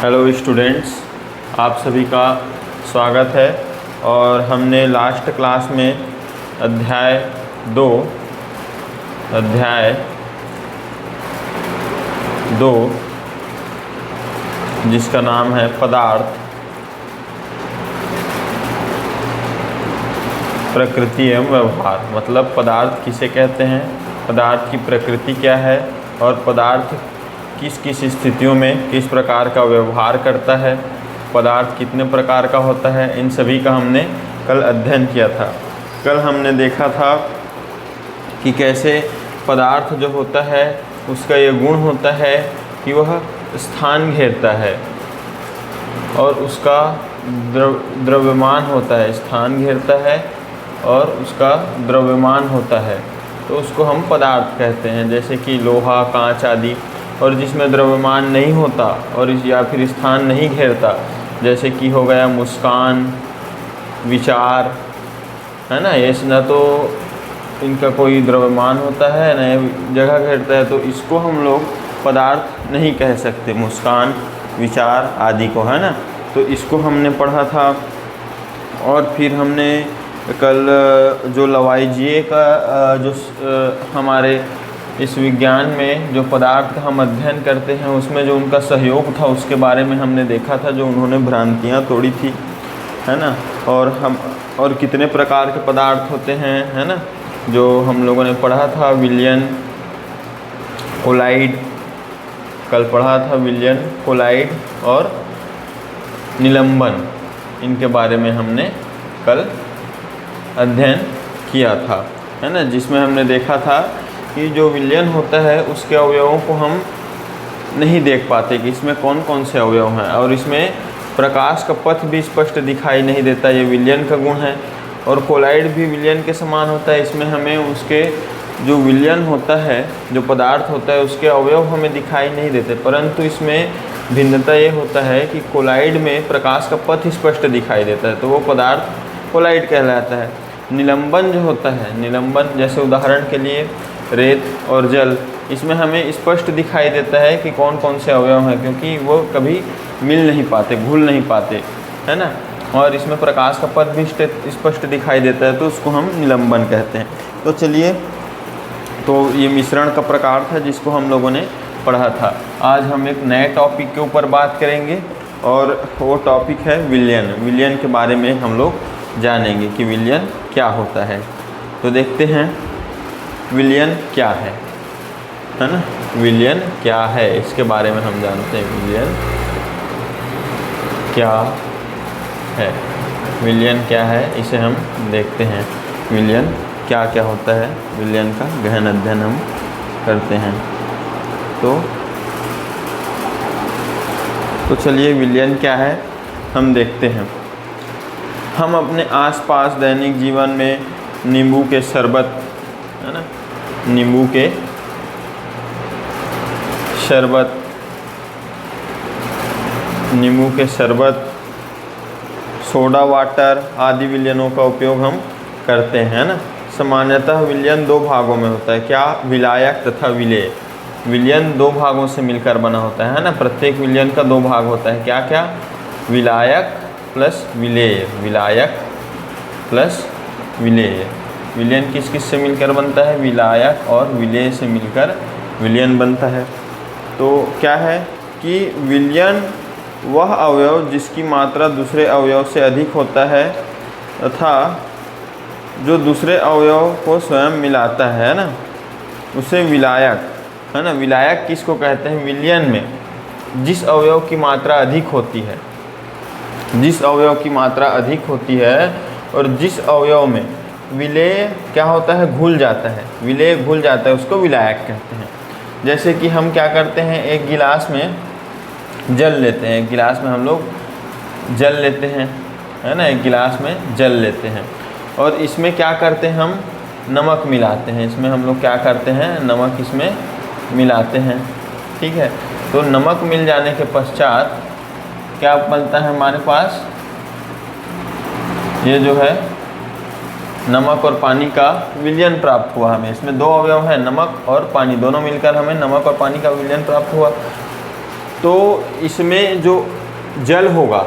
Hello students, आप सभी का स्वागत है। और हमने लास्ट क्लास में अध्याय 2 जिसका नाम है पदार्थ, प्रकृति एवं व्यवहार। मतलब पदार्थ किसे कहते हैं, पदार्थ की प्रकृति क्या है और पदार्थ किस किस स्थितियों में किस प्रकार का व्यवहार करता है, पदार्थ कितने प्रकार का होता है, इन सभी का हमने कल अध्ययन किया था। कल हमने देखा था कि कैसे पदार्थ जो होता है उसका ये गुण होता है कि वह स्थान घेरता है और उसका द्रव्यमान होता है, स्थान घेरता है और उसका द्रव्यमान होता है, तो उसको हम पदार्थ कहते हैं। जैसे कि लोहा, कांच आदि। और जिसमें द्रव्यमान नहीं होता और या फिर स्थान नहीं घेरता, जैसे कि हो गया मुस्कान, विचार, है ना। ये न तो इनका कोई द्रव्यमान होता है न ये जगह घेरता है, तो इसको हम लोग पदार्थ नहीं कह सकते, मुस्कान, विचार आदि को, है ना। तो इसको हमने पढ़ा था। और फिर हमने कल जो लवाइजिए का जो हमारे इस विज्ञान में जो पदार्थ हम अध्ययन करते हैं उसमें जो उनका सहयोग था उसके बारे में हमने देखा था, जो उन्होंने भ्रांतियाँ तोड़ी थी, है ना। और कितने प्रकार के पदार्थ होते हैं, है ना, जो हम लोगों ने पढ़ा था। विलयन, कोलाइड, कल पढ़ा था विलयन, कोलाइड और निलंबन। इनके बारे में हमने कल अध्ययन किया था, है ना। जिसमें हमने देखा था कि जो विलयन होता है उसके अवयवों को हम नहीं देख पाते कि इसमें कौन कौन से अवयव हैं, और इसमें प्रकाश का पथ भी स्पष्ट दिखाई नहीं देता, ये विलयन का गुण है। और कोलाइड भी विलयन के समान होता है, इसमें हमें उसके जो विलयन होता है, जो पदार्थ होता है, उसके अवयव हमें दिखाई नहीं देते, परंतु इसमें भिन्नता ये होता है कि कोलाइड में प्रकाश का पथ स्पष्ट दिखाई देता है, तो वो पदार्थ कोलाइड कहलाता है। निलंबन जो होता है, निलंबन जैसे उदाहरण के लिए रेत और जल, इसमें हमें स्पष्ट दिखाई देता है कि कौन कौन से अवयव हैं, क्योंकि वो कभी मिल नहीं पाते, घुल नहीं पाते, है ना। और इसमें प्रकाश का पथ भी स्पष्ट दिखाई देता है, तो उसको हम निलंबन कहते हैं। तो चलिए, तो ये मिश्रण का प्रकार था जिसको हम लोगों ने पढ़ा था। आज हम एक नए टॉपिक के ऊपर बात करेंगे और वो टॉपिक है विलयन। विलयन के बारे में हम लोग जानेंगे कि विलयन क्या होता है। तो देखते हैं विलयन क्या है ना। विलयन क्या है, इसके बारे में हम जानते हैं। विलयन क्या है, विलयन क्या है, इसे हम देखते हैं। विलयन क्या क्या होता है, विलयन का गहन अध्ययन हम करते हैं। तो चलिए, विलयन क्या है हम देखते हैं। हम अपने आसपास दैनिक जीवन में नींबू के शरबत, है ना, नींबू के शरबत, सोडा वाटर आदि विलयनों का उपयोग हम करते हैं ना। सामान्यतः विलयन दो भागों में होता है। क्या? विलायक तथा विलेय। विलयन दो भागों से मिलकर बना होता है ना। प्रत्येक विलयन का दो भाग होता है। क्या क्या? विलायक प्लस विलेय, विलायक प्लस विलेय। विलयन किस किस से मिलकर बनता है? विलायक और विलेय से मिलकर विलयन बनता है। तो क्या है कि विलयन वह अवयव जिसकी मात्रा दूसरे अवयव से अधिक होता है तथा जो दूसरे अवयव को स्वयं मिलाता है ना, उसे विलायक, है ना। विलायक किसको कहते हैं? विलयन में जिस अवयव की मात्रा अधिक होती है, जिस अवयव की मात्रा अधिक होती है और जिस अवयव में विलेय क्या होता है? घुल जाता है, विलेय घुल जाता है, उसको विलायक कहते हैं। जैसे कि हम क्या करते हैं, एक गिलास में जल लेते हैं, एक गिलास में हम लोग जल लेते हैं, है ना, एक गिलास में जल लेते हैं, और इसमें क्या करते हैं, हम नमक मिलाते हैं। इसमें हम लोग क्या करते हैं, नमक इसमें मिलाते हैं, ठीक है। तो नमक मिल जाने के पश्चात क्या बनता है हमारे पास? ये जो है नमक और पानी का विलयन प्राप्त हुआ हमें। इसमें दो अवयव हैं, नमक और पानी, दोनों मिलकर हमें नमक और पानी का विलयन प्राप्त हुआ। तो इसमें जो जल होगा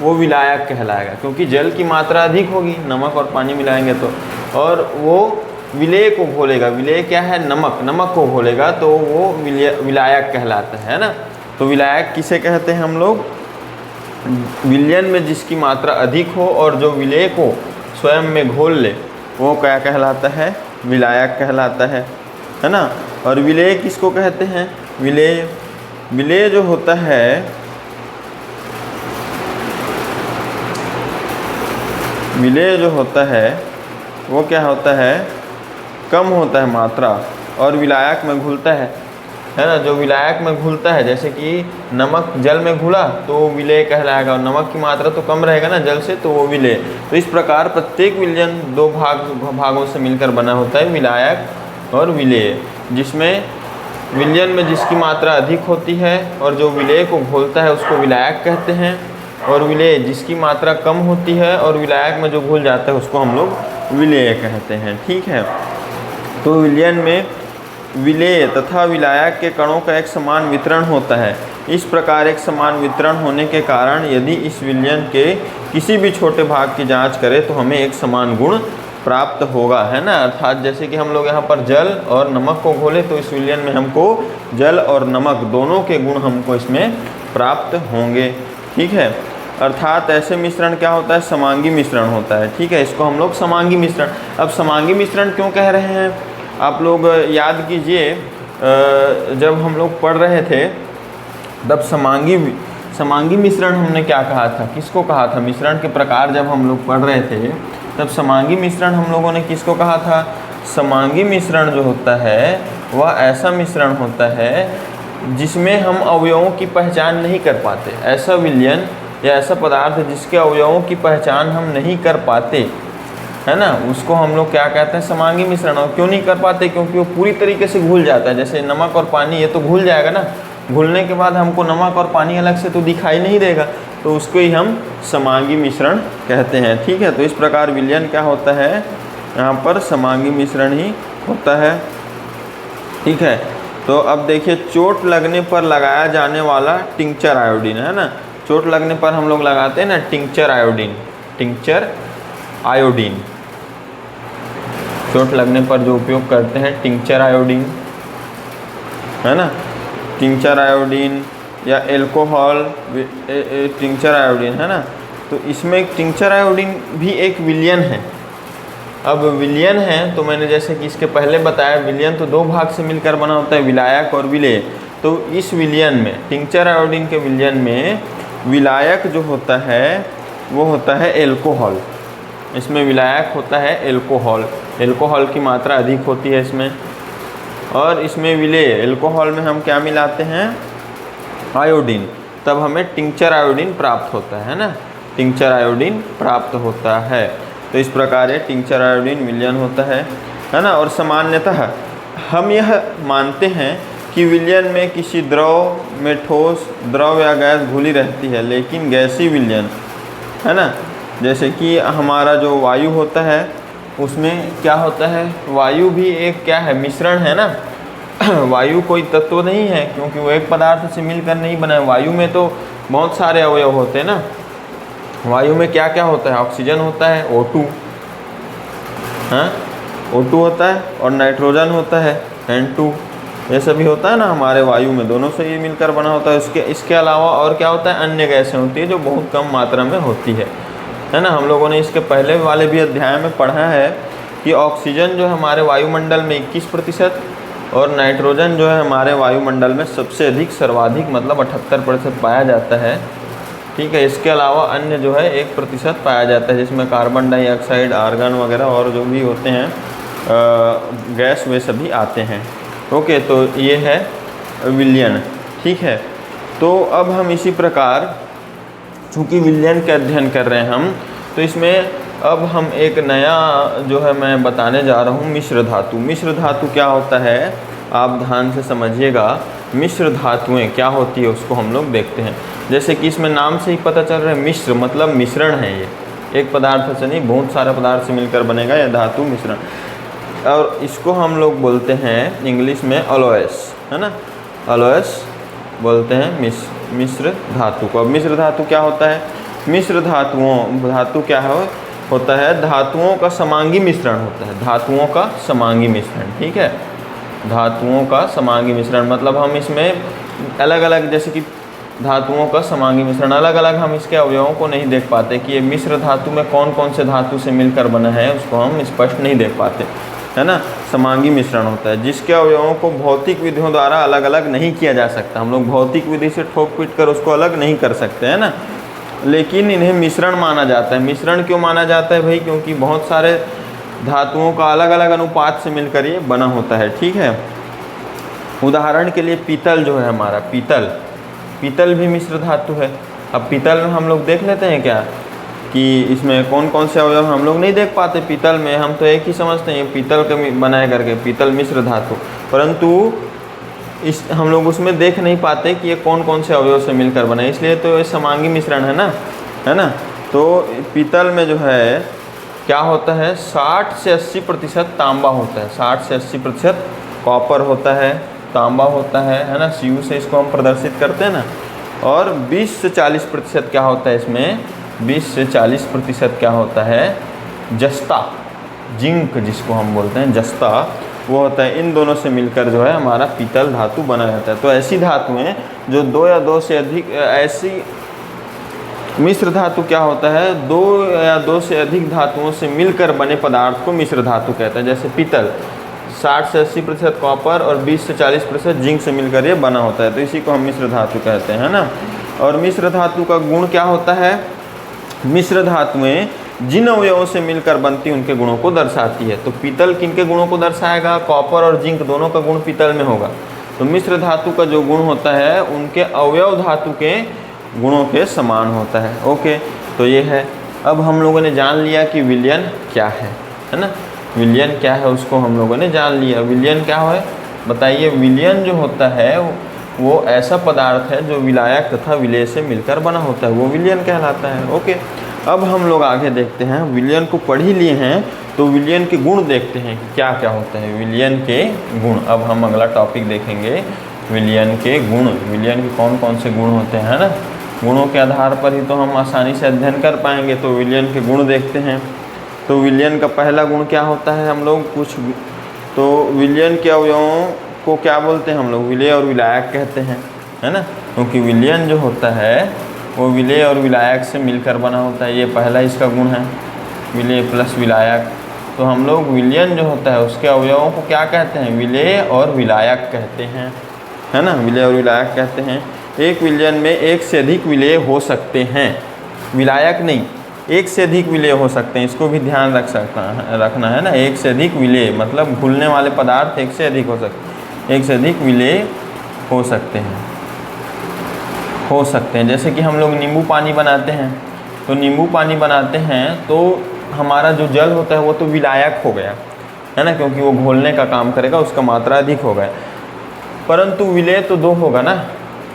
वो विलायक कहलाएगा, क्योंकि जल की मात्रा अधिक होगी, नमक और पानी मिलाएंगे तो, और वो विलेय को घोलेगा। विलेय क्या है? नमक, नमक को घोलेगा तो वो विलायक कहलाता है ना। तो विलायक किसे कहते हैं हम लोग? विलयन में जिसकी मात्रा अधिक हो और जो विलेय को स्वयं में घोल ले वो क्या कहलाता है? विलायक कहलाता है ना। और विलेय किसको कहते हैं? विलेय, विलेय जो होता है, विलेय जो होता है वो क्या होता है? कम होता है मात्रा और विलायक में घुलता है ना। जो विलायक में घुलता है, जैसे कि नमक जल में घुला तो वो विलेय कहलाएगा, और नमक की मात्रा तो कम रहेगा ना जल से, तो वो विलेय। तो इस प्रकार प्रत्येक विलयन दो भागों से मिलकर बना होता है, विलायक और विलेय, जिसमें विलयन में जिसकी मात्रा अधिक होती है और जो विलेय को घोलता है उसको विलायक कहते हैं, और विलेय जिसकी मात्रा कम होती है और विलायक में जो घुल जाता है उसको हम लोग विलेय कहते हैं। ठीक है। तो विलयन में विलेय तथा विलायक के कणों का एक समान वितरण होता है। इस प्रकार एक समान वितरण होने के कारण यदि इस विलयन के किसी भी छोटे भाग की जांच करें तो हमें एक समान गुण प्राप्त होगा, है ना। अर्थात जैसे कि हम लोग यहाँ पर जल और नमक को घोले तो इस विलयन में हमको जल और नमक दोनों के गुण हमको इसमें प्राप्त होंगे। ठीक है। अर्थात ऐसे मिश्रण क्या होता है? समांगी मिश्रण होता है। ठीक है। इसको हम लोग समांगी मिश्रण, अब समांगी मिश्रण क्यों कह रहे हैं आप लोग याद कीजिए, जब हम लोग पढ़ रहे थे तब समांगी मिश्रण हमने क्या कहा था? किसको कहा था? मिश्रण के प्रकार जब हम लोग पढ़ रहे थे तब समांगी मिश्रण हम लोगों ने किसको कहा था? समांगी मिश्रण जो होता है वह ऐसा मिश्रण होता है जिसमें हम अवयवों की पहचान नहीं कर पाते। ऐसा विलयन या ऐसा पदार्थ जिसके अवयवों की पहचान हम नहीं कर पाते, है ना, उसको हम लोग क्या कहते हैं? समांगी मिश्रण। और क्यों नहीं कर पाते? क्योंकि वो पूरी तरीके से घुल जाता है। जैसे नमक और पानी, ये तो घुल जाएगा ना, घुलने के बाद हमको नमक और पानी अलग से तो दिखाई नहीं देगा, तो उसको ही हम समांगी मिश्रण कहते हैं। ठीक है। तो इस प्रकार विलयन क्या होता है? यहाँ पर समांगी मिश्रण ही होता है। ठीक है। तो अब देखिए, चोट लगने पर लगाया जाने वाला टिंचर आयोडीन, है ना। चोट लगने पर हम लोग लगाते हैं ना टिंचर आयोडीन, टिंचर आयोडीन। चोट लगने पर जो उपयोग करते हैं टिंचर आयोडीन, है ना। टिंचर आयोडीन या एल्कोहल टिंचर आयोडीन, है ना। तो इसमें टिंचर आयोडीन भी एक विलयन है। अब विलयन है तो मैंने जैसे कि इसके पहले बताया, विलयन तो दो भाग से मिलकर बना होता है, विलायक और विलेय। तो इस विलयन में, टिंचर आयोडीन के विलयन में विलायक जो होता है वो होता है एल्कोहल। इसमें विलायक होता है एल्कोहल, एल्कोहल की मात्रा अधिक होती है इसमें। और इसमें विलेय, एल्कोहल में हम क्या मिलाते हैं? आयोडीन, तब हमें टिंचर आयोडीन प्राप्त होता है ना, टिंचर आयोडीन प्राप्त होता है। तो इस प्रकार ये टिंचर आयोडीन विलयन होता है ना। और सामान्यतः हम यह मानते हैं कि विलयन में किसी द्रव में ठोस, द्रव या गैस घुली रहती है, लेकिन गैसीय विलयन, है ना, जैसे कि हमारा जो वायु होता है उसमें क्या होता है? वायु भी एक क्या है? मिश्रण है ना। वायु कोई तत्व नहीं है, क्योंकि वो एक पदार्थ से मिलकर नहीं बना है। वायु में तो बहुत सारे अवयव होते हैं ना। वायु में क्या क्या होता है? ऑक्सीजन होता है, O2, हाँ, O2 होता है, और नाइट्रोजन होता है, N2, ये सभी होता है ना हमारे वायु में, दोनों से ये मिलकर बना होता है। इसके अलावा और क्या होता है? अन्य गैसें होती है जो बहुत कम मात्रा में होती है ना। हम लोगों ने इसके पहले वाले भी अध्याय में पढ़ा है कि ऑक्सीजन जो है हमारे वायुमंडल में 21% और नाइट्रोजन जो है हमारे वायुमंडल में सबसे अधिक, सर्वाधिक मतलब 78% पाया जाता है। ठीक है। इसके अलावा अन्य जो है 1% पाया जाता है, जिसमें कार्बन डाइऑक्साइड, आर्गन वगैरह और जो भी होते हैं गैस, वे सभी आते हैं। ओके। तो ये है विलयन। ठीक है। तो अब हम इसी प्रकार, चूँकि विलयन के अध्ययन कर रहे हैं हम, तो इसमें अब हम एक नया जो है मैं बताने जा रहा हूँ, मिश्र धातु। मिश्र धातु क्या होता है आप ध्यान से समझिएगा। मिश्र धातुएं क्या होती है उसको हम लोग देखते हैं। जैसे कि इसमें नाम से ही पता चल रहा है, मिश्र मतलब मिश्रण है। ये एक पदार्थ से नहीं, बहुत सारे पदार्थ से मिलकर बनेगा यह धातु मिश्रण। और इसको हम लोग बोलते हैं इंग्लिश में अलॉयस, है ना, अलॉयस बोलते हैं मिश्र धातु को। अब मिश्र धातु क्या होता है? मिश्र धातु क्या है होता है? धातुओं का समांगी मिश्रण होता है, धातुओं का समांगी मिश्रण। ठीक है, धातुओं का समांगी मिश्रण मतलब हम इसमें अलग अलग, जैसे कि धातुओं का समांगी मिश्रण अलग अलग, हम इसके अवयवों को नहीं देख पाते कि ये मिश्र धातु में कौन कौन से धातु से मिलकर बना है, उसको हम स्पष्ट नहीं देख पाते, है ना। समांगी मिश्रण होता है जिसके अवयवों को भौतिक विधियों द्वारा अलग अलग नहीं किया जा सकता। हम लोग भौतिक विधि से ठोक पीट कर उसको अलग नहीं कर सकते, है ना, लेकिन इन्हें मिश्रण माना जाता है। मिश्रण क्यों माना जाता है भाई? क्योंकि बहुत सारे धातुओं का अलग अलग अनुपात से मिलकर ये बना होता है। ठीक है, उदाहरण के लिए पीतल जो है हमारा, पीतल भी मिश्र धातु है। अब पीतल में हम लोग देख लेते हैं क्या कि इसमें कौन कौन से अवयव हम लोग नहीं देख पाते। पीतल में हम तो एक ही समझते हैं पीतल का बनाए करके पीतल मिश्र धातु, परंतु हम लोग उसमें देख नहीं पाते कि ये कौन कौन से अवयव से मिलकर बने, इसलिए तो ये समांगी मिश्रण है ना। तो पीतल में जो है क्या होता है, 60 से 80% तांबा होता है, 60 से 80% कॉपर होता है, तांबा होता है ना, Cu से इसको हम प्रदर्शित करते हैं ना। और 20 से 40% क्या होता है इसमें, 20 से 40% क्या होता है, जस्ता, जिंक जिसको हम बोलते हैं जस्ता, वो होता है। इन दोनों से मिलकर जो है हमारा पीतल धातु बना जाता है। तो ऐसी धातुएं जो 2 या 2 से अधिक, ऐसी मिश्र धातु क्या होता है, 2 या 2 से अधिक धातुओं से मिलकर बने पदार्थ को मिश्र धातु कहते हैं। जैसे पीतल 60 से 80% कॉपर और 20 से 40% जिंक से मिलकर ये बना होता है, तो इसी को हम मिश्र धातु कहते हैं ना। और मिश्र धातु का गुण क्या होता है, मिश्र धातुएं जिन अवयवों से मिलकर बनती उनके गुणों को दर्शाती है। तो पीतल किनके गुणों को दर्शाएगा, कॉपर और जिंक दोनों का गुण पीतल में होगा। तो मिश्र धातु का जो गुण होता है उनके अवयव धातु के गुणों के समान होता है। ओके, तो ये है। अब हम लोगों ने जान लिया कि विलयन क्या है ना, विलयन क्या है उसको हम लोगों ने जान लिया। विलयन क्या है बताइए? विलयन जो होता है वो ऐसा पदार्थ है जो विलायक तथा विलेय से मिलकर बना होता है, वो विलयन कहलाता है। ओके, अब हम लोग आगे देखते हैं। विलयन को पढ़ ही लिए हैं तो विलयन के गुण देखते हैं कि क्या क्या होता है, विलयन के गुण। अब हम अगला टॉपिक देखेंगे, विलयन के गुण। विलयन के कौन कौन से गुण होते हैं ना, गुणों के आधार पर ही तो हम आसानी से अध्ययन कर पाएंगे। तो विलयन के गुण देखते हैं। तो विलयन का पहला गुण क्या होता है, हम लोग तो विलयन के अवयवों को क्या बोलते हैं हम लोग, विलेय और विलायक कहते हैं, है ना। क्योंकि विलयन जो होता है वो विलेय और विलायक से मिलकर बना होता है, ये पहला इसका गुण है, विलेय प्लस विलायक। तो हम लोग विलयन जो होता है उसके अवयवों को क्या कहते हैं, विलेय और विलायक कहते हैं, है ना, विलेय और विलायक कहते हैं। एक विलयन में एक से अधिक विलेय हो सकते हैं, विलायक नहीं, एक से अधिक विलेय हो सकते हैं, इसको भी ध्यान रखना है ना। एक से अधिक विलेय मतलब घुलने वाले पदार्थ एक से अधिक हो सकते, एक से अधिक विलेय हो सकते हैं। जैसे कि हम लोग नींबू पानी बनाते हैं, तो नींबू पानी बनाते हैं तो हमारा जो जल होता है वो तो विलायक हो गया, है ना, क्योंकि वो घोलने का काम करेगा, उसका मात्रा अधिक हो गया। परंतु विलेय तो 2 होगा ना,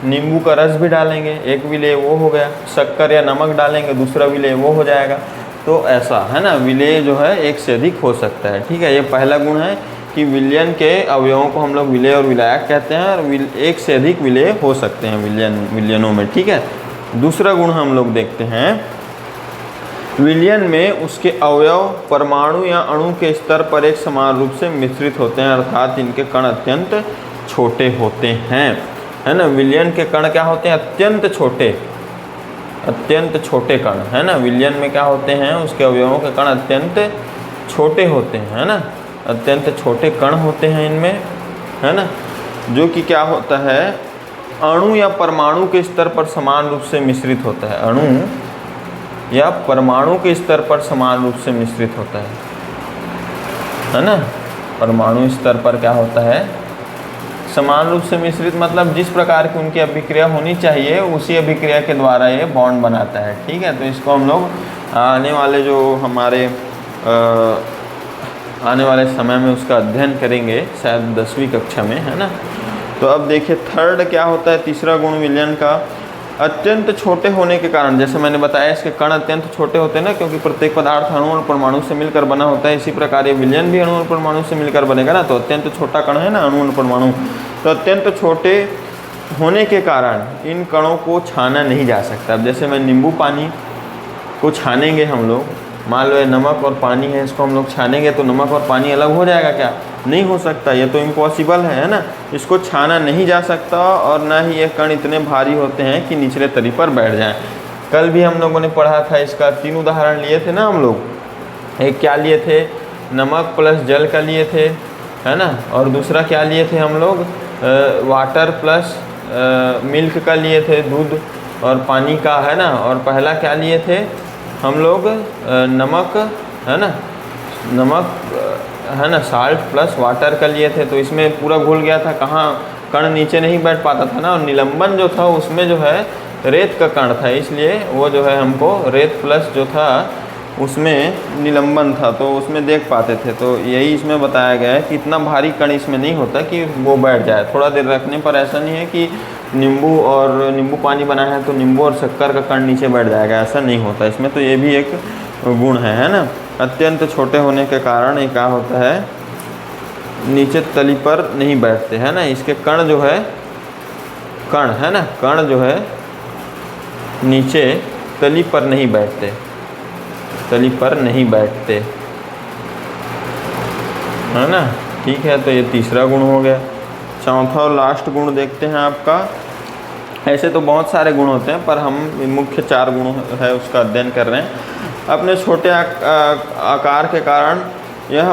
नींबू का रस भी डालेंगे, एक विलेय वो हो गया, शक्कर या नमक डालेंगे, दूसरा विलेय वो हो जाएगा। तो ऐसा है ना, विलेय जो है एक से अधिक हो सकता है। ठीक है, ये पहला गुण है कि विलयन के अवयवों को हम लोग विलेय और विलायक कहते हैं, और एक से अधिक विलेय हो सकते हैं विलयनों में। ठीक है, दूसरा गुण हम लोग देखते हैं, विलयन में उसके अवयव परमाणु या अणु के स्तर पर एक समान रूप से मिश्रित होते हैं, अर्थात इनके कण अत्यंत छोटे होते हैं, है ना। विलयन के कण क्या होते हैं, अत्यंत छोटे कण, है ना। विलयन में क्या होते हैं, उसके अवयवों के कण अत्यंत छोटे होते हैं, है ना, अत्यंत छोटे कण होते हैं इनमें, है ना, जो कि क्या होता है, अणु या परमाणु के स्तर पर समान रूप से मिश्रित होता है, अणु या परमाणु के स्तर पर समान रूप से मिश्रित होता है ना। परमाणु स्तर पर क्या होता है, समान रूप से मिश्रित, मतलब जिस प्रकार की उनकी अभिक्रिया होनी चाहिए उसी अभिक्रिया के द्वारा ये बॉन्ड बनाता है। ठीक है, तो इसको हम लोग आने वाले जो हमारे आने वाले समय में उसका अध्ययन करेंगे, शायद 10वीं कक्षा में, है ना। तो अब देखिए थर्ड क्या होता है, तीसरा गुण विलयन का, अत्यंत छोटे होने के कारण, जैसे मैंने बताया इसके कण अत्यंत छोटे होते हैं ना, क्योंकि प्रत्येक पदार्थ अणु और परमाणु से मिलकर बना होता है, इसी प्रकार ये विलयन भी अणु और परमाणु से मिलकर बनेगा ना। तो अत्यंत छोटा कण है ना, अणु और परमाणु, तो अत्यंत छोटे होने के कारण इन कणों को छाना नहीं जा सकता। अब जैसे मैं नींबू पानी को छानेंगे हम लोग, मान लो ये नमक और पानी है, इसको हम लोग छानेंगे तो नमक और पानी अलग हो जाएगा क्या? नहीं हो सकता, ये तो इम्पॉसिबल है ना। इसको छाना नहीं जा सकता और ना ही ये कण इतने भारी होते हैं कि निचले तली पर बैठ जाएं। कल भी हम लोगों ने पढ़ा था, इसका 3 उदाहरण लिए थे ना हम लोग। एक क्या लिए थे? नमक प्लस जल का लिए थे, है ना। और दूसरा क्या लिए थे हम लोग? वाटर प्लस मिल्क का लिए थे, दूध और पानी का, है ना। और पहला क्या लिए थे हम लोग? नमक, है ना, नमक है ना, साल्ट प्लस वाटर का लिए थे। तो इसमें पूरा घुल गया था, कहाँ कण नीचे नहीं बैठ पाता था ना। और निलंबन जो था उसमें जो है रेत का कण था, इसलिए वो जो है हमको रेत प्लस जो था उसमें निलंबन था, तो उसमें देख पाते थे। तो यही इसमें बताया गया है कि इतना भारी कण इसमें नहीं होता कि वो बैठ जाए। थोड़ा देर रखने पर ऐसा नहीं है कि नींबू पानी बनाया है तो नींबू और शक्कर का कण नीचे बैठ जाएगा, ऐसा नहीं होता इसमें। तो ये भी एक गुण है ना। अत्यंत छोटे होने के कारण ये क्या होता है, नीचे तली पर नहीं बैठते, है ना। इसके कण जो है, कण है ना, कण जो है नीचे तली पर नहीं बैठते, तली पर नहीं बैठते, है ना। ठीक है, तो ये तीसरा गुण हो गया। चौथा और लास्ट गुण देखते हैं आपका। ऐसे तो बहुत सारे गुण होते हैं पर हम मुख्य 4 गुण है उसका अध्ययन कर रहे हैं। अपने छोटे आकार के कारण यह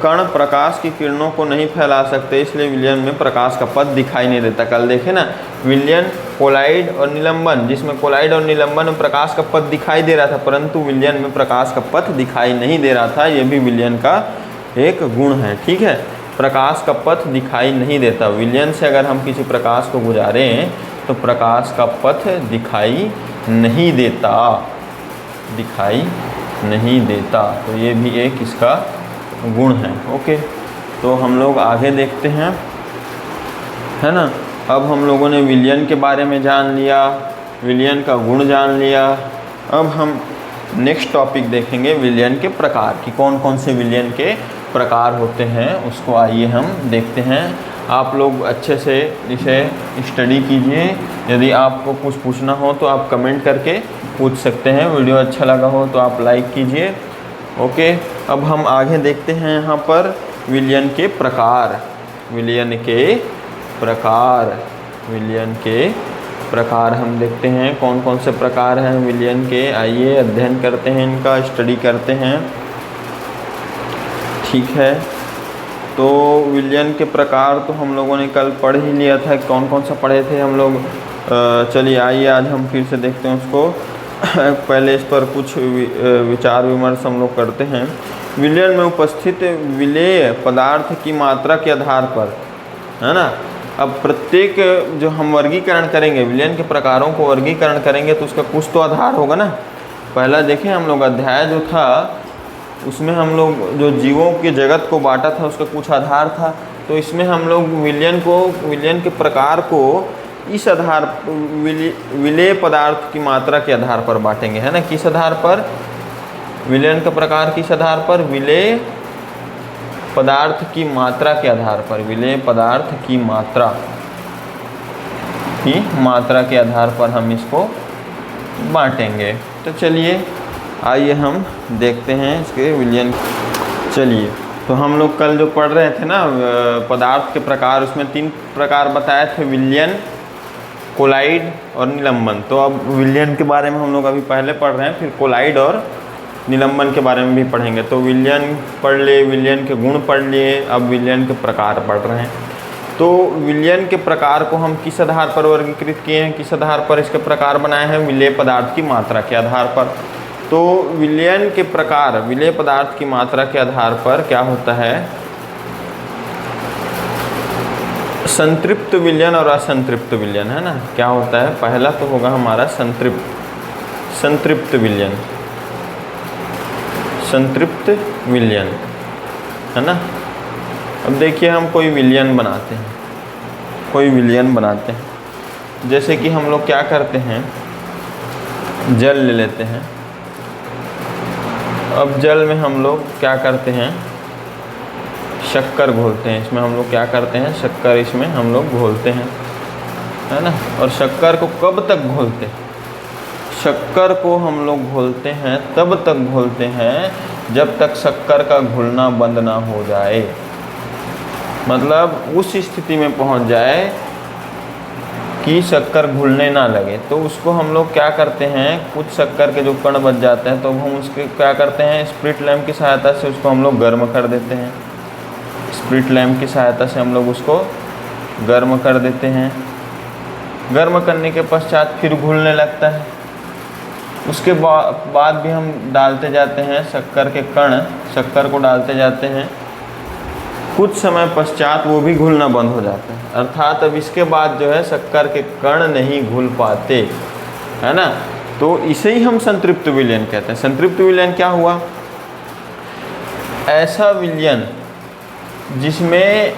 कण प्रकाश की किरणों को नहीं फैला सकते, इसलिए विलयन में प्रकाश का पथ दिखाई नहीं देता। कल देखे ना, विलयन, कोलाइड और निलंबन, जिसमें कोलाइड और निलंबन में प्रकाश का पथ दिखाई दे रहा था परंतु विलयन में प्रकाश का पथ दिखाई नहीं दे रहा था। यह भी विलयन का एक गुण है। ठीक है, प्रकाश का पथ दिखाई नहीं देता। विलयन से अगर हम किसी प्रकाश को गुजारें तो प्रकाश का पथ दिखाई नहीं देता, दिखाई नहीं देता। तो ये भी एक इसका गुण है। ओके, तो हम लोग आगे देखते हैं, है ना। अब हम लोगों ने विलयन के बारे में जान लिया, विलयन का गुण जान लिया। अब हम नेक्स्ट टॉपिक देखेंगे विलयन के प्रकार कि कौन कौन से विलयन के प्रकार होते हैं, उसको आइए हम देखते हैं। आप लोग अच्छे से इसे स्टडी कीजिए। यदि आपको कुछ पूछना हो तो आप कमेंट करके पूछ सकते हैं। वीडियो अच्छा लगा हो तो आप लाइक कीजिए। ओके, अब हम आगे देखते हैं यहाँ पर विलयन के प्रकार, विलयन के प्रकार, विलयन के प्रकार हम देखते हैं कौन कौन से प्रकार हैं विलयन के। आइए अध्ययन करते हैं, इनका स्टडी करते हैं। ठीक है, तो विलयन के प्रकार तो हम लोगों ने कल पढ़ ही लिया था, कौन कौन सा पढ़े थे हम लोग। चलिए आइए आज हम फिर से देखते हैं उसको। पहले इस पर कुछ विचार विमर्श हम लोग करते हैं। विलयन में उपस्थित विलेय पदार्थ की मात्रा के आधार पर, है ना। अब प्रत्येक जो हम वर्गीकरण करेंगे, विलयन के प्रकारों को वर्गीकरण करेंगे तो उसका कुछ तो आधार होगा ना। पहला देखें हम लोग अध्याय जो था उसमें हम लोग जो जीवों के जगत को बांटा था उसका कुछ आधार था। तो इसमें हम लोग विलयन के प्रकार को इस आधार विलेय पदार्थ की मात्रा के आधार पर बांटेंगे, है ना। किस आधार पर? विलयन का प्रकार किस आधार पर? विलेय पदार्थ की मात्रा के आधार पर, विलेय पदार्थ की मात्रा के आधार पर हम इसको बांटेंगे। तो चलिए आइए हम देखते हैं इसके विलयन। चलिए, तो हम लोग कल जो पढ़ रहे थे ना पदार्थ के प्रकार, उसमें 3 प्रकार बताए थे, विलयन, कोलाइड और निलंबन। तो अब विलयन के बारे में हम लोग अभी पहले पढ़ रहे हैं, फिर कोलाइड और निलंबन के बारे में भी पढ़ेंगे। तो विलयन पढ़ लिए, विलयन के गुण पढ़ लिए, अब विलयन के प्रकार पढ़ रहे हैं। तो विलयन के प्रकार को हम किस आधार पर वर्गीकृत किए हैं, किस आधार पर इसके प्रकार बनाए हैं? विलेय पदार्थ की मात्रा के आधार पर। तो विलयन के प्रकार विलेय पदार्थ की मात्रा के आधार पर क्या होता है? संतृप्त विलयन और असंतृप्त विलयन, है ना। क्या होता है? पहला तो होगा हमारा संतृप्त विलयन, संतृप्त विलयन, है ना। अब देखिए हम कोई विलयन बनाते हैं, कोई विलयन बनाते हैं। जैसे कि हम लोग क्या करते हैं, जल ले लेते हैं। अब जल में हम लोग क्या करते हैं? शक्कर घोलते हैं। इसमें हम लोग क्या करते हैं? शक्कर इसमें हम लोग घोलते हैं, है ना। और शक्कर को कब तक घोलते हैं? शक्कर को हम लोग घोलते हैं तब तक घोलते हैं जब तक शक्कर का घुलना बंद ना हो जाए, मतलब उस स्थिति में पहुंच जाए कि शक्कर घुलने ना लगे। तो उसको हम लोग क्या करते हैं, कुछ शक्कर के जो कण बच जाते हैं तो हम उसके क्या करते हैं, स्प्रिट लैंप की सहायता से उसको हम लोग गर्म कर देते हैं। स्प्रिट लैंप की सहायता से हम लोग उसको गर्म कर देते हैं। गर्म करने के पश्चात फिर घुलने लगता है। उसके बाद भी हम डालते जाते हैं शक्कर के कण, शक्कर को डालते जाते हैं। कुछ समय पश्चात वो भी घुलना बंद हो जाता है, अर्थात अब इसके बाद जो है शक्कर के कण नहीं घुल पाते, है ना। तो इसे ही हम संतृप्त विलयन कहते हैं। संतृप्त विलयन क्या हुआ? ऐसा विलयन जिसमें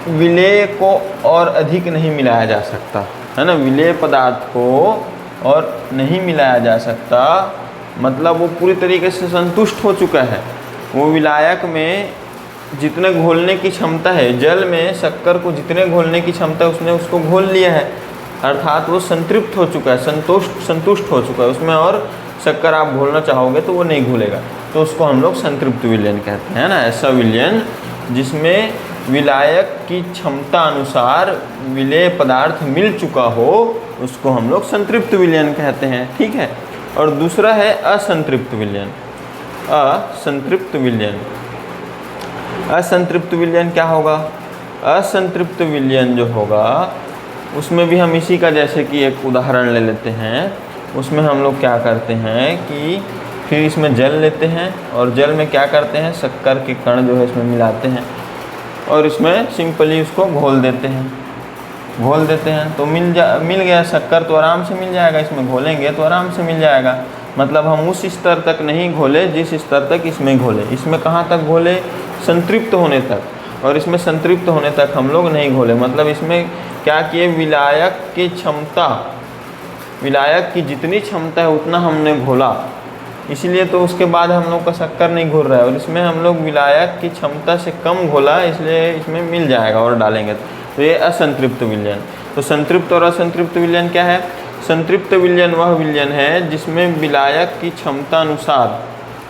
विलेय को और अधिक नहीं मिलाया जा सकता, है ना। विलेय पदार्थ को और नहीं मिलाया जा सकता, मतलब वो पूरी तरीके से संतुष्ट हो चुका है। वो विलायक में जितने घोलने की क्षमता है, जल में शक्कर को जितने घोलने की क्षमता है उसने उसको घोल लिया है, अर्थात वो संतृप्त हो चुका है, संतुष्ट हो चुका है। उसमें और शक्कर आप घोलना चाहोगे तो वो नहीं घुलेगा, तो उसको हम लोग संतृप्त विलयन कहते हैं, ना। ऐसा विलयन जिसमें विलायक की क्षमता अनुसार विलेय पदार्थ मिल चुका हो उसको हम लोग संतृप्त विलयन कहते हैं, ठीक है। और दूसरा है असंतृप्त विलयन। असंतृप्त विलयन, असंतृप्त विलयन क्या होगा? असंतृप्त विलयन जो होगा उसमें भी हम इसी का जैसे कि एक उदाहरण ले लेते हैं। उसमें हम लोग क्या करते हैं कि फिर इसमें जल लेते हैं और जल में क्या करते हैं, शक्कर के कण जो है इसमें मिलाते हैं और इसमें सिंपली उसको घोल देते हैं तो मिल गया शक्कर, तो आराम से मिल जाएगा। इसमें घोलेंगे तो आराम से मिल जाएगा। मतलब हम उस स्तर तक नहीं घोले जिस स्तर तक इसमें घोले। इसमें कहाँ तक घोले? संतृप्त होने तक। और इसमें संतृप्त होने तक हम लोग नहीं घोले, मतलब इसमें क्या किए, विलायक की क्षमता, विलायक की जितनी क्षमता है उतना हमने घोला, इसलिए तो उसके बाद हम लोग का शक्कर नहीं घुल रहा है। और इसमें हम लोग विलायक की क्षमता से कम घोला, इसलिए इसमें मिल जाएगा और डालेंगे तो ये असंतृप्त विलयन। तो संतृप्त और असंतृप्त विलयन क्या है? संतृप्त विलयन वह विलयन है जिसमें विलायक की क्षमता अनुसार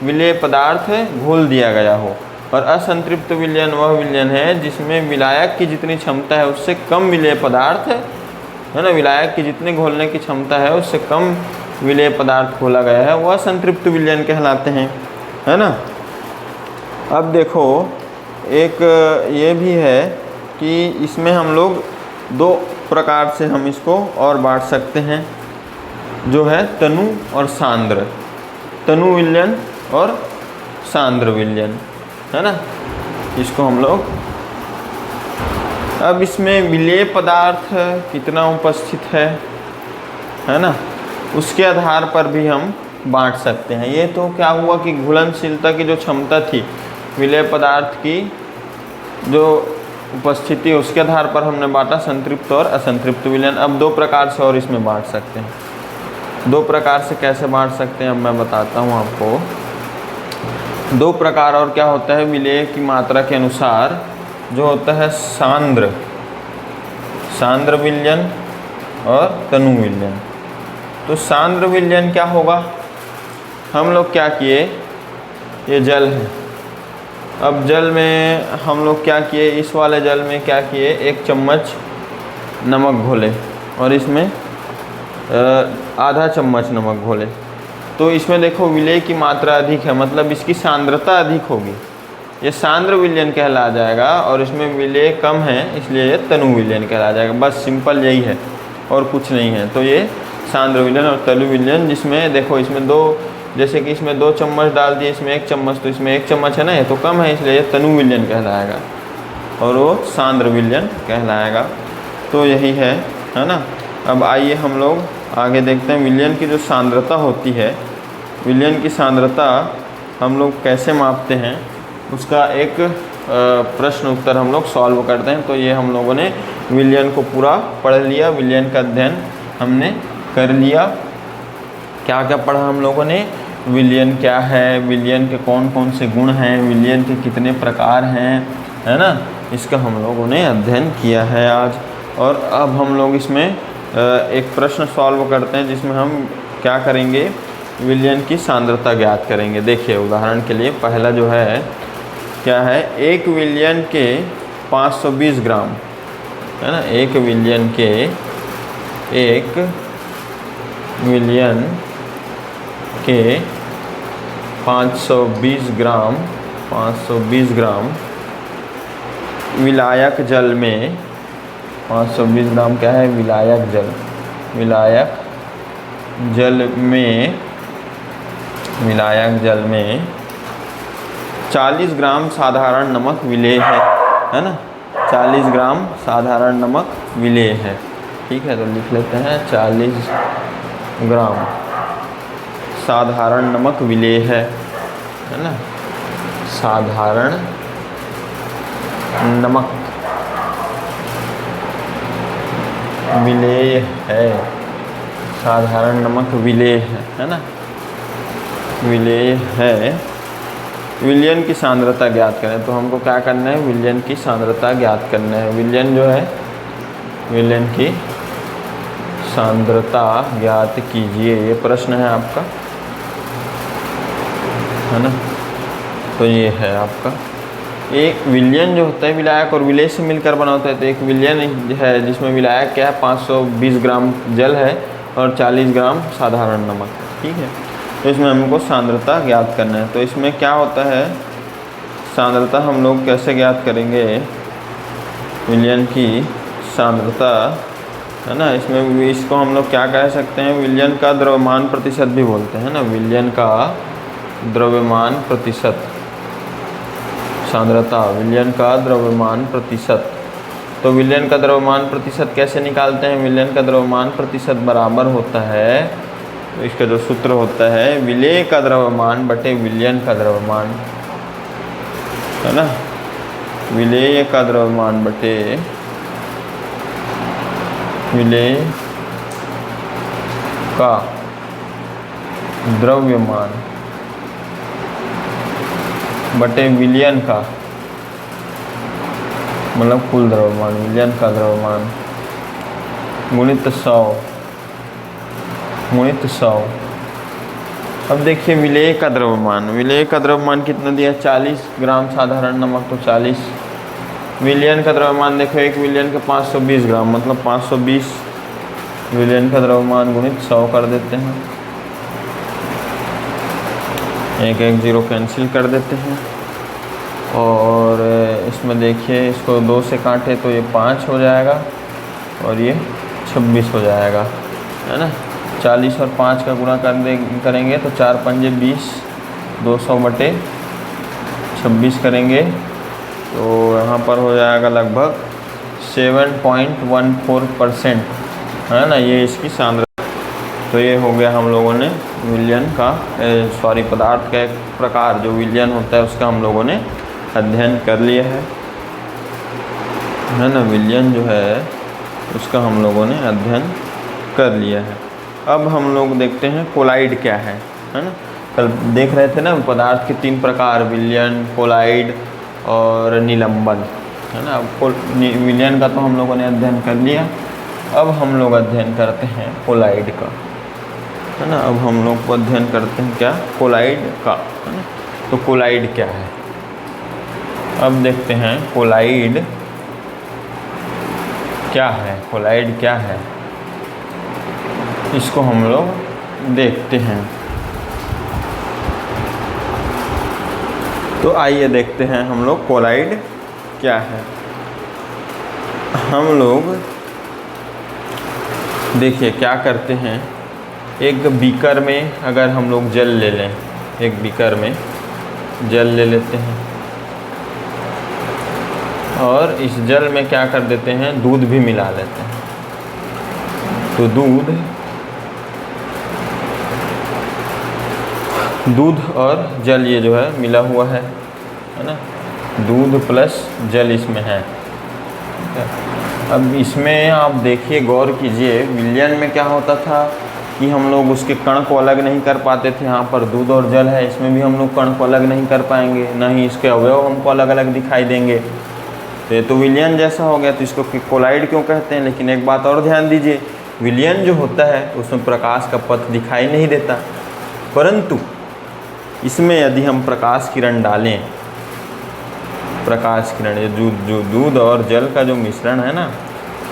विलेय पदार्थ घोल दिया गया हो, और असंतृप्त विलयन वह विलयन है जिसमें विलायक की जितनी क्षमता है उससे कम विलेय पदार्थ, है ना, विलायक की जितने घोलने की क्षमता है उससे कम विलेय पदार्थ घोला गया है, वह संतृप्त विलयन कहलाते हैं, है ना। अब देखो एक ये भी है कि इसमें हम लोग दो प्रकार से हम इसको और बांट सकते हैं, जो है तनु और सांद्र। तनु विलयन और सांद्र विलयन, है ना। इसको हम लोग, अब इसमें विलेय पदार्थ कितना उपस्थित है ना, उसके आधार पर भी हम बांट सकते हैं। ये तो क्या हुआ कि घुलनशीलता की जो क्षमता थी, विलेय पदार्थ की जो उपस्थिति, उसके आधार पर हमने बांटा संतृप्त और असंतृप्त विलयन। अब दो प्रकार से और इसमें बांट सकते हैं। दो प्रकार से कैसे बांट सकते हैं अब मैं बताता हूँ आपको। दो प्रकार और क्या होता है, विलेय की मात्रा के अनुसार जो होता है सांद्र विलयन और तनु विलयन। तो सांद्र विलयन क्या होगा, हम लोग क्या किए, ये जल है, अब जल में हम लोग क्या किए, इस वाले जल में क्या किए, एक चम्मच नमक घोले और इसमें आधा चम्मच नमक घोले। तो इसमें देखो विलेय की मात्रा अधिक है, मतलब इसकी सांद्रता अधिक होगी, ये सांद्र विलयन कहला जाएगा। और इसमें विलेय कम है इसलिए ये तनु विलयन कहला जाएगा। बस सिंपल यही है और कुछ नहीं है। तो ये सांद्र विलयन और तनु विलयन, जिसमें देखो इसमें दो, जैसे कि इसमें 2 चम्मच डाल दिए, इसमें 1 चम्मच, तो इसमें 1 चम्मच है ना, ये तो कम है इसलिए ये तनु विलयन कहलाएगा और वो सांद्र विलयन कहलाएगा। तो यही है ना। अब आइए हम लोग आगे देखते हैं विलयन की जो सांद्रता होती है, विलयन की सांद्रता हम लोग कैसे मापते हैं, उसका एक प्रश्न उत्तर हम लोग सॉल्व करते हैं। तो ये हम लोगों ने विलयन को पूरा पढ़ लिया, विलयन का अध्ययन हमने कर लिया। क्या क्या पढ़ा हम लोगों ने, विलयन क्या है, विलयन के कौन कौन से गुण हैं, विलयन के कितने प्रकार हैं, है ना, इसका हम लोगों ने अध्ययन किया है आज। और अब हम लोग इसमें एक प्रश्न सॉल्व करते हैं जिसमें हम क्या करेंगे, विलयन की सांद्रता ज्ञात करेंगे। देखिए उदाहरण के लिए पहला जो है क्या है, 1 विलयन के 520 ग्राम है ना, 1 विलयन के 520 ग्राम विलायक जल में, 520 ग्राम क्या है, विलायक जल में 40 ग्राम साधारण नमक विलेय है ना, 40 ग्राम साधारण नमक विलेय है। ठीक है, तो लिख लेते हैं 40 ग्राम साधारण नमक विलेय है ना, साधारण नमक विलेय है, साधारण नमक विलेय है ना, विलेय है। विलयन की सांद्रता ज्ञात करें, तो हमको क्या करना है, विलयन की सांद्रता ज्ञात करना है। विलयन जो है, विलयन की सांद्रता ज्ञात कीजिए, ये प्रश्न है आपका, है ना। तो ये है आपका, एक विलयन जो होता है विलायक और विलेय से मिलकर बना होता है। तो एक विलयन है जिसमें विलायक क्या है, 520 ग्राम जल है और 40 ग्राम साधारण नमक। ठीक है, तो इसमें हमको सांद्रता ज्ञात करना है। तो इसमें क्या होता है, सांद्रता हम लोग कैसे ज्ञात करेंगे, विलयन की सांद्रता है ना, इसमें इसको हम लोग क्या कह सकते हैं, विलयन का द्रव्यमान प्रतिशत भी बोलते हैं ना, विलयन का द्रव्यमान प्रतिशत, सांद्रता विलयन का द्रव्यमान प्रतिशत। तो विलयन का द्रव्यमान प्रतिशत कैसे निकालते हैं, विलयन का द्रव्यमान प्रतिशत बराबर होता है, तो इसका जो सूत्र होता है, विलेय का द्रव्यमान बटे विलयन का द्रव्यमान, है ना, विलेय का द्रव्यमान बटे विलेय का द्रव्यमान बटे विलयन का, मतलब कुल द्रव्यमान, विलयन का द्रव्यमान गुणित 100। अब देखिए विलेय का द्रव्यमान कितना दिया, 40 ग्राम साधारण नमक, तो 40। विलयन का द्रव्यमान देखो, एक विलयन के 520 ग्राम, मतलब 520 विलयन का द्रव्यमान गुणित 100 कर देते हैं, 1 0 कैंसिल कर देते हैं। और इसमें देखिए, इसको 2 से काटे तो ये 5 हो जाएगा और ये 26 हो जाएगा, है ना। 40 और 5 का गुणा करेंगे तो 4 पंजे 20, 200 बटे 26 करेंगे तो यहाँ पर हो जाएगा लगभग 7.14%, है ना, ये इसकी सांद्रता। तो ये हो गया हम लोगों ने विलयन का, पदार्थ का एक प्रकार जो विलयन होता है उसका हम लोगों ने अध्ययन कर लिया है ना, विलयन जो है उसका हम लोगों ने अध्ययन कर लिया है। अब हम लोग देखते हैं कोलाइड क्या है ना। कल देख रहे थे ना पदार्थ के 3 प्रकार, विलयन, कोलाइड और निलंबन, है ना। विलयन का तो हम लोगों ने अध्ययन कर लिया, अब हम लोग अध्ययन करते हैं कोलाइड का, है ना। अब हम लोग को अध्ययन करते हैं क्या, कोलाइड का, है ना। तो कोलाइड क्या है, अब देखते हैं कोलाइड क्या है, कोलाइड क्या है, इसको हम लोग देखते हैं। तो आइए देखते हैं हम लोग कोलाइड क्या है। हम लोग देखिए क्या करते हैं, एक बीकर में अगर हम लोग जल ले लें, एक बीकर में जल ले लेते हैं और इस जल में क्या कर देते हैं, दूध भी मिला लेते हैं। तो दूध और जल ये जो है मिला हुआ है ना, दूध प्लस जल इसमें है। अब इसमें आप देखिए, गौर कीजिए, विलयन में क्या होता था कि हम लोग उसके कण को अलग नहीं कर पाते थे। यहाँ पर दूध और जल है, इसमें भी हम लोग कण को अलग नहीं कर पाएंगे, ना ही इसके अवयव हमको अलग अलग दिखाई देंगे, तो ये तो विलयन जैसा हो गया, तो इसको कोलाइड क्यों कहते हैं। लेकिन एक बात और ध्यान दीजिए, विलयन जो होता है उसमें प्रकाश का पथ दिखाई नहीं देता, परंतु इसमें यदि हम प्रकाश किरण डालें, प्रकाश किरण जो दूध और जल का जो मिश्रण है ना,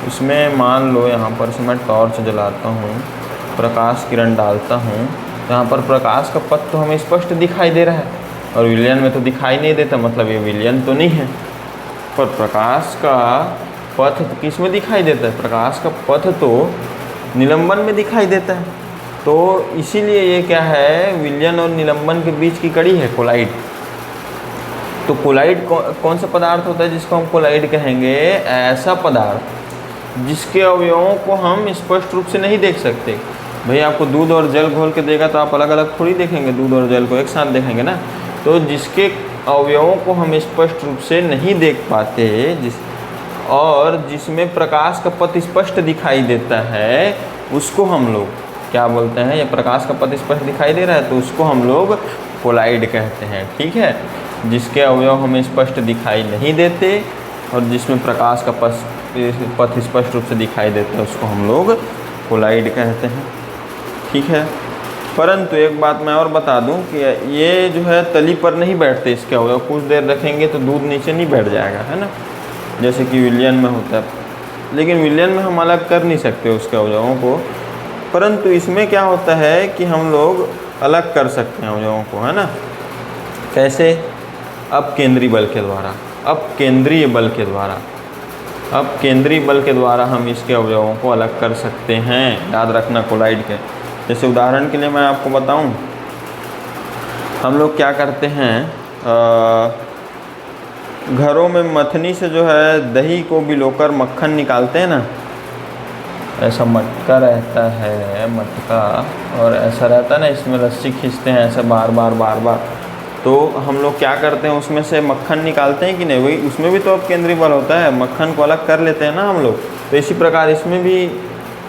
उसमें मान लो यहाँ पर से मैं टॉर्च जलाता हूँ, प्रकाश किरण डालता हूँ, तो यहाँ पर प्रकाश का पथ तो हमें स्पष्ट दिखाई दे रहा है, और विलयन में तो दिखाई नहीं देता, मतलब ये विलयन तो नहीं है। पर प्रकाश का पथ किस में दिखाई देता है? प्रकाश का पथ तो निलंबन में दिखाई देता है। तो इसीलिए ये क्या है, विलयन और निलंबन के बीच की कड़ी है कोलाइड। तो कोलाइड कौन सा पदार्थ होता है जिसको हम कोलाइड कहेंगे? ऐसा पदार्थ जिसके अवयवों को हम स्पष्ट रूप से नहीं देख सकते। भाई आपको दूध और जल घोल के देगा तो आप अलग अलग थोड़ी देखेंगे, दूध और जल को एक साथ देखेंगे ना। तो जिसके अवयवों को हम स्पष्ट रूप से नहीं देख पाते, और जिसमें प्रकाश का पथ स्पष्ट दिखाई देता है, उसको हम लोग क्या बोलते हैं? या प्रकाश का पथ स्पष्ट दिखाई दे रहा है तो उसको हम लोग कोलाइड कहते हैं। ठीक है, जिसके अवयव हमें स्पष्ट दिखाई नहीं देते और जिसमें प्रकाश का पथ स्पष्ट रूप से दिखाई देता है, उसको हम लोग कोलाइड कहते हैं। ठीक है, परंतु एक बात मैं और बता दूं कि ये जो है तली पर नहीं बैठते इसके अवयव, कुछ देर रखेंगे तो दूध नीचे नहीं बैठ जाएगा, है ना, जैसे कि विलयन में होता है। लेकिन विलयन में हम अलग कर नहीं सकते उसके अवयवों को, परंतु इसमें क्या होता है कि हम लोग अलग कर सकते हैं अवयवों को, है ना। कैसे? अब केंद्रीय बल के द्वारा, अब केंद्रीय बल के द्वारा, अब केंद्रीय बल के द्वारा हम इसके अवयवों को अलग कर सकते हैं। याद रखना कोलाइड के। जैसे उदाहरण के लिए मैं आपको बताऊं, हम लोग क्या करते हैं, घरों में मथनी से जो है दही को भिगोकर मक्खन निकालते हैं ना, ऐसा मटका रहता है, मटका, और ऐसा रहता है ना, इसमें रस्सी खींचते हैं ऐसे बार बार बार बार, तो हम लोग क्या करते हैं, उसमें से मक्खन निकालते हैं कि नहीं? वही, उसमें भी तो अब केंद्रीय बल होता है, मक्खन को अलग कर लेते हैं ना हम लोग। तो इसी प्रकार इसमें भी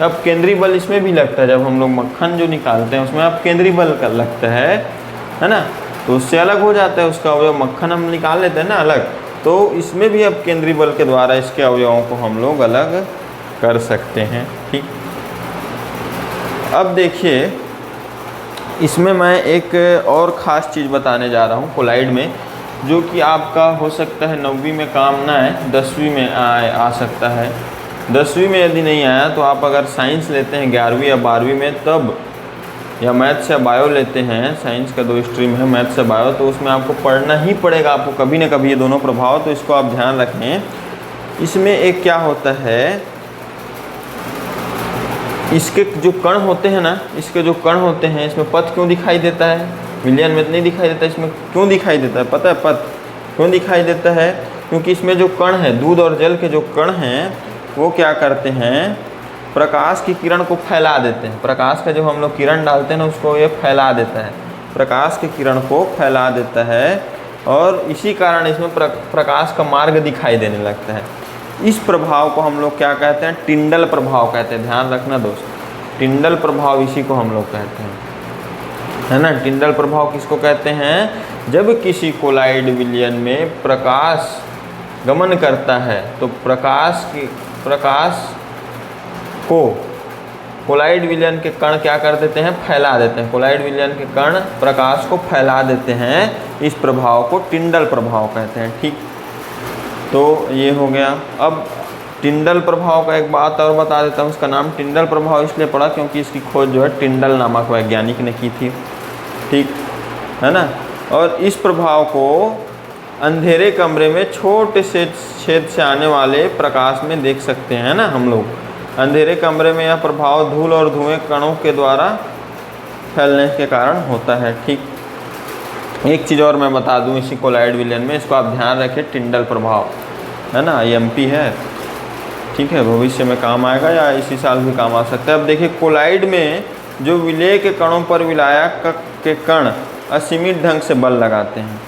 अब केंद्रीय बल इसमें भी लगता है। जब हम लोग मक्खन जो निकालते हैं उसमें अब केंद्रीय बल का लगता है ना, तो उससे अलग हो जाता है उसका अवयव। मक्खन हम निकाल लेते हैं ना अलग, तो इसमें भी अब केंद्रीय बल के द्वारा इसके अवयवों को हम लोग अलग कर सकते हैं। ठीक, अब देखिए इसमें मैं एक और ख़ास चीज़ बताने जा रहा हूँ कोलाइड में, जो कि आपका हो सकता है 9वीं में काम ना आए, 10वीं में आ सकता है। 10वीं में यदि नहीं आया तो आप अगर साइंस लेते हैं 11वीं या 12वीं में तब, या मैथ्स या बायो लेते हैं, साइंस का 2 स्ट्रीम है, मैथ्स या बायो, तो उसमें आपको पढ़ना ही पड़ेगा आपको कभी ना कभी ये दोनों प्रभाव। तो इसको आप ध्यान रखें। इसमें एक क्या होता है, इसके जो कण होते हैं ना, इसके जो कण होते हैं, इसमें पथ क्यों दिखाई देता है? विलयन में नहीं दिखाई देता, इसमें क्यों दिखाई देता है? पता है पथ क्यों दिखाई देता है? क्योंकि इसमें जो कण है, दूध और जल के जो कण हैं, वो क्या करते हैं, प्रकाश की किरण को फैला देते हैं। प्रकाश का जो हम लोग किरण डालते हैं ना, उसको ये फैला देता है, प्रकाश की किरण को फैला देता है, और इसी कारण इसमें प्रकाश का मार्ग दिखाई देने लगता है। इस प्रभाव को हम लोग क्या कहते हैं? टिंडल प्रभाव कहते हैं। ध्यान रखना दोस्त, टिंडल प्रभाव इसी को हम लोग कहते हैं, है ना। टिंडल प्रभाव किसको कहते हैं? जब किसी कोलाइड विलयन में प्रकाश गमन करता है तो प्रकाश को कोलाइड विलयन के कण क्या कर देते हैं? फैला देते हैं। कोलाइड विलयन के कण प्रकाश को फैला देते हैं। इस प्रभाव को टिंडल प्रभाव कहते हैं। ठीक, तो ये हो गया। अब टिंडल प्रभाव का एक बात और बता देता हूँ। उसका नाम टिंडल प्रभाव इसलिए पड़ा क्योंकि इसकी खोज जो है टिंडल नामक वैज्ञानिक ने की थी। ठीक है ना। और इस प्रभाव को अंधेरे कमरे में छोटे से छेद से आने वाले प्रकाश में देख सकते हैं ना हम लोग। अंधेरे कमरे में यह प्रभाव धूल और धुएं कणों के द्वारा फैलने के कारण होता है। ठीक, एक चीज़ और मैं बता दूं इसी कोलाइड विलयन में, इसको आप ध्यान रखें, टिंडल प्रभाव है ना, IMP है। ठीक है, भविष्य में काम आएगा या इसी साल भी काम आ सकता है। अब देखिए कोलाइड में जो विलेय के कणों पर विलायक के कण असीमित ढंग से बल लगाते हैं,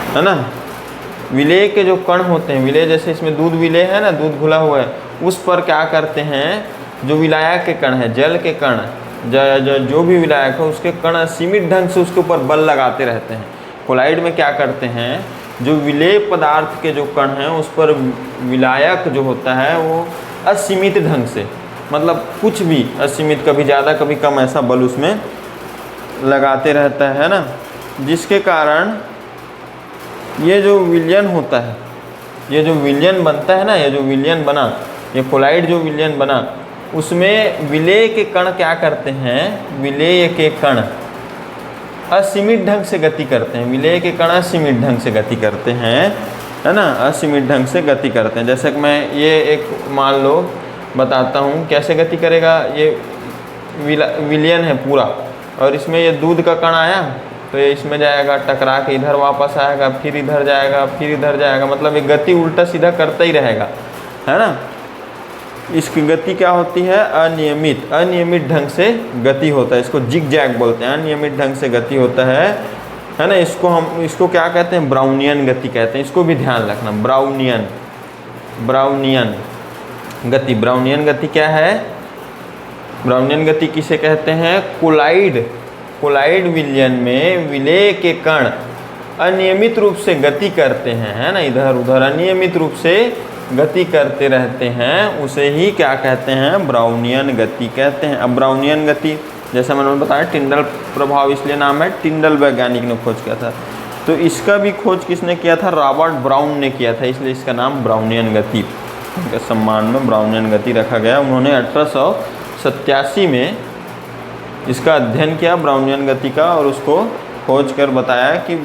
है ना। विलेय के जो कण होते हैं, विलेय जैसे इसमें दूध विलेय है ना, दूध घुला हुआ है, उस पर क्या करते हैं, जो विलायक के कण है, जल के कण, जो भी विलायक है उसके कण असीमित ढंग से उसके ऊपर बल लगाते रहते हैं। कोलाइड में क्या करते हैं जो विलेय पदार्थ के जो कण हैं उस पर विलायक जो होता है वो असीमित ढंग से, मतलब कुछ भी असीमित, कभी ज़्यादा कभी कम, ऐसा बल उसमें लगाते रहता है ना, जिसके कारण ये जो विलयन होता है, ये जो विलयन बनता है ना, ये जो विलयन बना, ये कोलाइड जो विलयन बना, उसमें विलेय के कण क्या करते हैं, विलेय के कण असीमित ढंग से गति करते हैं। विलेय के कण असीमित ढंग से गति करते हैं, है ना, असीमित ढंग से गति करते हैं। जैसे कि मैं ये एक मान लो बताता हूँ कैसे गति करेगा। ये विलयन है पूरा, और इसमें ये दूध का कण आया तो ये इसमें जाएगा, टकरा के इधर वापस आएगा, फिर इधर जाएगा, फिर इधर जाएगा, मतलब ये गति उल्टा सीधा करता ही रहेगा, है ना। इसकी गति क्या होती है, अनियमित, अनियमित ढंग से गति होता है। इसको जिग-जैग बोलते हैं, अनियमित ढंग से गति होता है ना। इसको क्या कहते हैं, ब्राउनियन गति कहते हैं। इसको भी ध्यान रखना, ब्राउनियन, ब्राउनियन गति। ब्राउनियन गति क्या है, ब्राउनियन गति किसे कहते हैं, कोलाइड, कोलाइड विलयन में विलेय के कण अनियमित रूप से गति करते हैं, है ना, इधर उधर अनियमित रूप से गति करते रहते हैं, उसे ही क्या कहते हैं, ब्राउनियन गति कहते हैं। अब ब्राउनियन गति जैसा मैंने बताया, टिंडल प्रभाव इसलिए नाम है, टिंडल वैज्ञानिक ने खोज किया था। तो इसका भी खोज किसने किया था, रॉबर्ट ब्राउन ने किया था, इसलिए इसका नाम ब्राउनियन गति, उनके सम्मान में ब्राउनियन गति रखा गया। उन्होंने 1887 में इसका अध्ययन किया, ब्राउनियन गति का, और उसको खोज कर बताया कि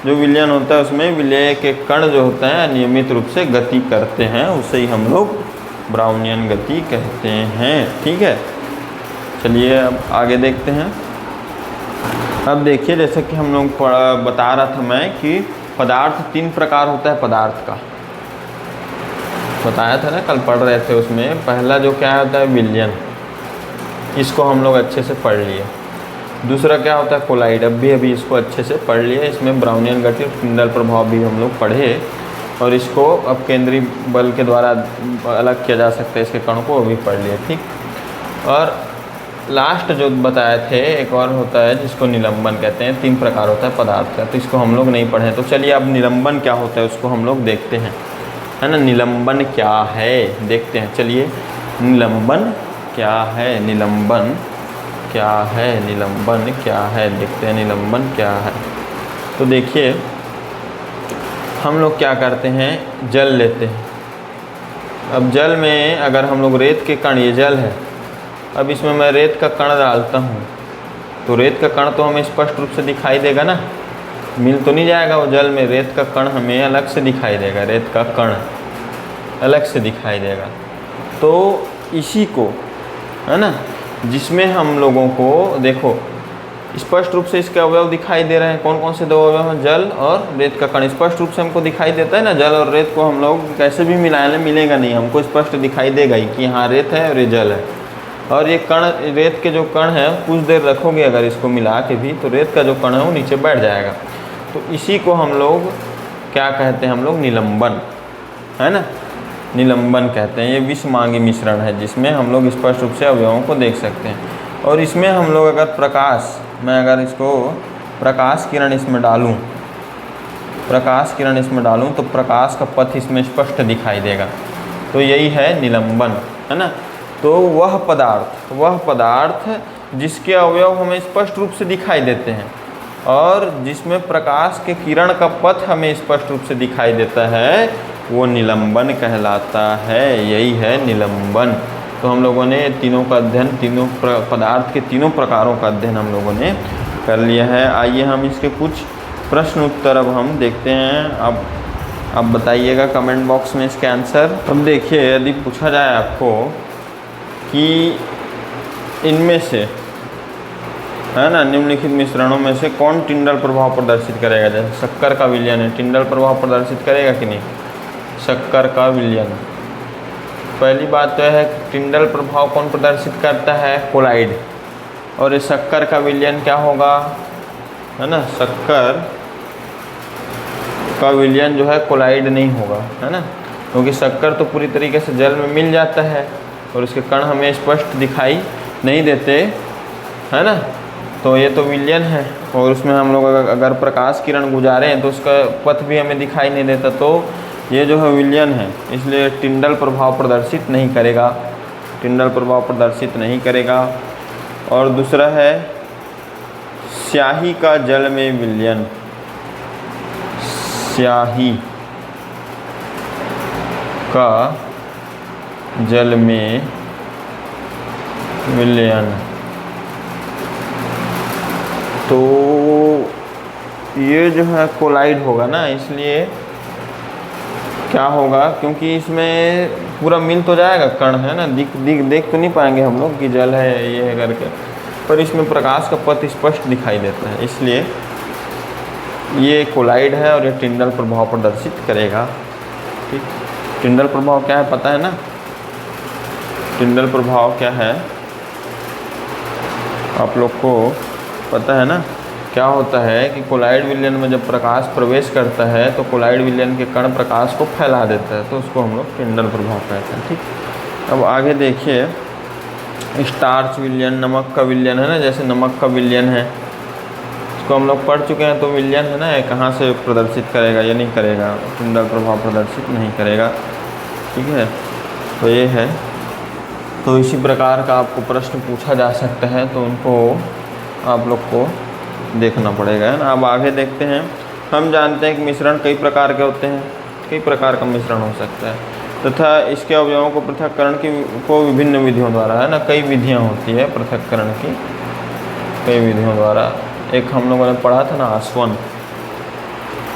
जो विलयन होता है उसमें विलेय के कण जो होते हैं नियमित रूप से गति करते हैं, उसे ही हम लोग ब्राउनियन गति कहते हैं। ठीक है, चलिए अब आगे देखते हैं। अब देखिए, जैसे कि हम लोग बता रहा था मैं कि पदार्थ 3 प्रकार होता है, पदार्थ का बताया था ना, कल पढ़ रहे थे उसमें। पहला जो क्या होता है, विलयन, इसको हम लोग अच्छे से पढ़ लिए। दूसरा क्या होता है, कोलाइड, अभी इसको अच्छे से पढ़ लिए। इसमें ब्राउनियन गति और टिंडल प्रभाव भी हम लोग पढ़े, और इसको अब केंद्रीय बल के द्वारा अलग किया जा सकता है इसके कणों को, वो भी पढ़ लिए। ठीक, और लास्ट जो बताए थे एक और होता है जिसको निलंबन कहते हैं। 3 प्रकार होता है पदार्थ का, तो इसको हम लोग नहीं पढ़े। तो चलिए अब निलंबन क्या होता है उसको हम लोग देखते हैं, है ना। निलंबन क्या है देखते हैं, चलिए। निलंबन क्या है, निलंबन क्या है, निलंबन क्या है, देखते हैं निलंबन क्या है। तो देखिए, हम लोग क्या करते हैं, जल लेते हैं। अब जल में अगर हम लोग रेत के कण, ये जल है, अब इसमें मैं रेत का कण डालता हूँ, तो रेत का कण तो हमें स्पष्ट रूप से दिखाई देगा ना, मिल तो नहीं जाएगा वो जल में, रेत का कण हमें अलग से दिखाई देगा, रेत का कण अलग से दिखाई देगा। तो इसी को, है ना, जिसमें हम लोगों को देखो स्पष्ट रूप से इसके अवयव दिखाई दे रहे हैं। कौन कौन से 2 अवयव हैं, जल और रेत का कण। स्पष्ट रूप से हमको दिखाई देता है ना, जल और रेत को हम लोग कैसे भी मिलाएं, मिलेगा नहीं, हमको स्पष्ट दिखाई देगा ही कि हाँ रेत है और ये जल है। और ये कण, रेत के जो कण है, कुछ देर रखोगे अगर इसको मिला के भी, तो रेत का जो कण है वो नीचे बैठ जाएगा। तो इसी को हम लोग क्या कहते हैं, हम लोग निलंबन, है ना, निलंबन कहते हैं। ये विषमांगी मिश्रण है जिसमें हम लोग स्पष्ट रूप से अवयवों को देख सकते हैं। और इसमें हम लोग अगर प्रकाश, मैं अगर इसको प्रकाश किरण इसमें डालूं, प्रकाश किरण इसमें डालूं, तो प्रकाश का पथ इसमें स्पष्ट दिखाई देगा। तो यही है निलंबन, है ना। तो वह पदार्थ जिसके अवयव हमें स्पष्ट रूप से दिखाई देते हैं और जिसमें प्रकाश के किरण का पथ हमें स्पष्ट रूप से दिखाई देता है, वो निलंबन कहलाता है। यही है निलंबन। तो हम लोगों ने तीनों का अध्ययन, तीनों पदार्थ के तीनों प्रकारों का अध्ययन हम लोगों ने कर लिया है। आइए हम इसके कुछ प्रश्न उत्तर अब हम देखते हैं। अब बताइएगा कमेंट बॉक्स में इसके आंसर। अब देखिए, यदि पूछा जाए आपको कि इनमें से, है ना, निम्नलिखित मिश्रणों में से कौन टिंडल प्रभाव प्रदर्शित करेगा। जैसे शक्कर का विलयन है, टिंडल प्रभाव प्रदर्शित करेगा कि नहीं, शक्कर का विलयन। पहली बात तो है कि टिंडल प्रभाव कौन प्रदर्शित करता है, कोलाइड। और ये शक्कर का विलयन क्या होगा, है ना, शक्कर का विलयन जो है कोलाइड नहीं होगा, है ना, क्योंकि शक्कर तो पूरी तरीके से जल में मिल जाता है और उसके कण हमें स्पष्ट दिखाई नहीं देते, है ना। तो ये तो विलयन है, और उसमें हम लोग अगर प्रकाश किरण गुजारे हैं तो उसका पथ भी हमें दिखाई नहीं देता, तो ये जो है विलयन है, इसलिए टिंडल प्रभाव प्रदर्शित नहीं करेगा, टिंडल प्रभाव प्रदर्शित नहीं करेगा। और दूसरा है स्याही का जल में विलयन, स्याही का जल में विलयन, तो ये जो है कोलाइड होगा ना, इसलिए क्या होगा, क्योंकि इसमें पूरा मिल तो जाएगा, कण है ना, देख तो नहीं पाएंगे हम लोग कि जल है ये है करके, पर इसमें प्रकाश का पथ स्पष्ट दिखाई देता है, इसलिए ये कोलाइड है और ये टिंडल प्रभाव प्रदर्शित करेगा। ठीक, टिंडल प्रभाव क्या है पता है ना, टिंडल प्रभाव क्या है आप लोग को पता है ना, क्या होता है कि कोलाइड विलयन में जब प्रकाश प्रवेश करता है तो कोलाइड विलयन के कण प्रकाश को फैला देता है, तो उसको हम लोग टिंडल प्रभाव कहते हैं। ठीक, अब आगे देखिए स्टार्च विलयन, नमक का विलयन है ना, जैसे नमक का विलयन है, इसको हम लोग पढ़ चुके हैं, तो विलयन है ना, कहाँ से प्रदर्शित करेगा, ये नहीं करेगा, टिंडल प्रभाव प्रदर्शित नहीं करेगा। ठीक है, तो ये है, तो इसी प्रकार का आपको प्रश्न पूछा जा सकता है, तो उनको आप लोग को देखना पड़ेगा, है ना। अब आगे देखते हैं, हम जानते हैं कि मिश्रण कई प्रकार के होते हैं, कई प्रकार का मिश्रण हो सकता है, तथा इसके अवयवों को पृथक्करण को विभिन्न विधियों द्वारा, है ना, कई विधियां होती है पृथक्करण की, कई विधियों द्वारा। एक हम लोगों ने पढ़ा था ना आसवन,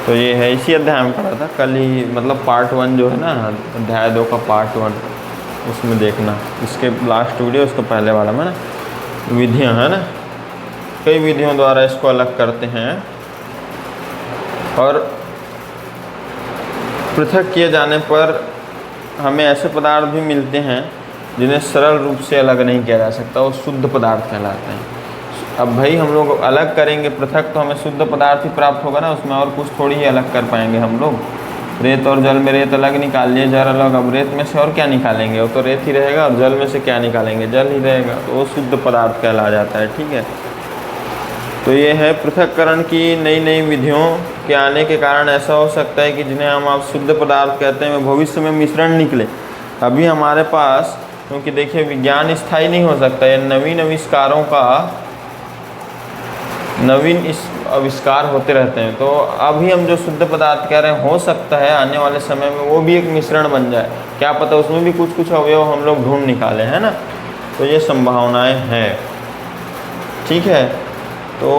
तो ये है, इसी अध्याय में पढ़ा था कल ही, मतलब पार्ट 1 जो है ना, अध्याय 2 का पार्ट 1, उसमें देखना, इसके लास्ट वीडियो उसको पहले वाला में ना, विधियाँ है ना, कई विधियों द्वारा इसको अलग करते हैं, और पृथक किए जाने पर हमें ऐसे पदार्थ भी मिलते हैं जिन्हें सरल रूप से अलग नहीं किया जा सकता, वो शुद्ध पदार्थ कहलाते हैं। अब भाई हम लोग अलग करेंगे पृथक तो हमें शुद्ध पदार्थ ही प्राप्त होगा ना, उसमें और कुछ थोड़ी ही अलग कर पाएंगे हम लोग। रेत और जल में रेत अलग निकाल लिए, जल अलग, अब रेत में से और क्या निकालेंगे, वो तो रेत ही रहेगा, और जल में से क्या निकालेंगे, जल ही रहेगा, तो वो शुद्ध पदार्थ कहला जाता है। ठीक है, तो ये है पृथक्करण की नई नई विधियों के आने के कारण ऐसा हो सकता है कि जिन्हें हम आप शुद्ध पदार्थ कहते हैं, भविष्य में मिश्रण निकले। अभी हमारे पास, क्योंकि देखिए विज्ञान स्थायी नहीं हो सकता, ये नवीन आविष्कारों का नवीन इस आविष्कार होते रहते हैं, तो अभी हम जो शुद्ध पदार्थ कह रहे हैं, हो सकता है आने वाले समय में वो भी एक मिश्रण बन जाए, क्या पता उसमें भी कुछ कुछ अवयव हम लोग ढूंढ निकाले, है ना, तो ये संभावनाएं हैं। ठीक है, तो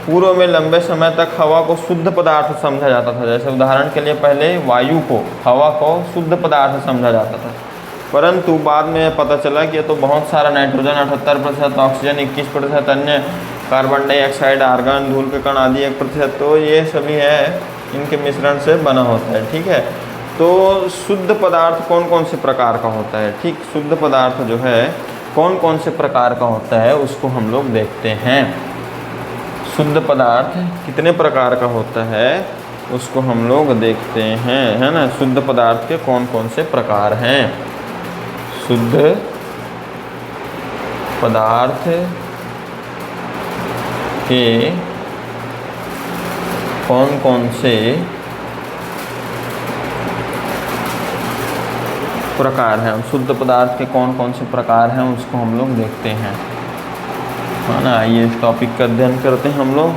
पूर्व में लंबे समय तक हवा को शुद्ध पदार्थ समझा जाता था, जैसे उदाहरण के लिए पहले वायु को, हवा को शुद्ध पदार्थ समझा जाता था, परंतु बाद में पता चला कि ये तो बहुत सारा नाइट्रोजन 78%, ऑक्सीजन 21%, अन्य कार्बन डाइऑक्साइड, आर्गन, धूल के कण आदि 1%, तो ये सभी है इनके मिश्रण से बना होता है। ठीक है, तो शुद्ध पदार्थ कौन कौन से प्रकार का होता है, ठीक, शुद्ध पदार्थ जो है कौन कौन से प्रकार का होता है उसको हम लोग देखते हैं। शुद्ध पदार्थ कितने प्रकार का होता है उसको हम लोग देखते हैं, है ना, शुद्ध पदार्थ के कौन कौन से प्रकार हैं। शुद्ध पदार्थ के कौन कौन से प्रकार हैं, शुद्ध पदार्थ के कौन कौन से प्रकार हैं उसको हम लोग देखते हैं, है ना। आइए इस टॉपिक का अध्ययन करते हैं हम लोग,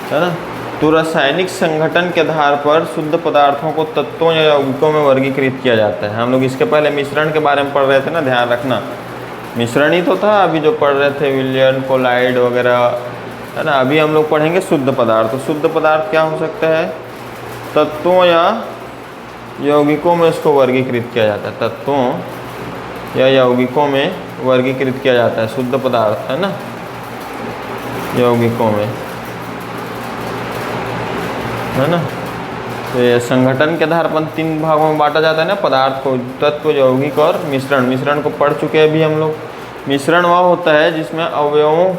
है ना। तो रासायनिक संगठन के आधार पर शुद्ध पदार्थों को तत्वों या यौगिकों में वर्गीकृत किया जाता है। हम लोग इसके पहले मिश्रण के बारे में पढ़ रहे थे ना, ध्यान रखना, मिश्रण ही तो था अभी जो पढ़ रहे थे, विलयन, कोलाइड वगैरह, है ना। अभी हम लोग पढ़ेंगे शुद्ध पदार्थ। तो शुद्ध पदार्थ क्या हो सकता है, तत्वों या यौगिकों में इसको वर्गीकृत किया जाता है, तत्वों या यौगिकों में वर्गीकृत किया जाता है शुद्ध पदार्थ, है ना, यौगिकों में, है ना। तो ये संगठन के आधार पर 3 भागों में बांटा जाता है ना पदार्थ को, तत्व, यौगिक और मिश्रण। मिश्रण को पढ़ चुके हैं अभी हम लोग। मिश्रण वह होता है जिसमें अवयवों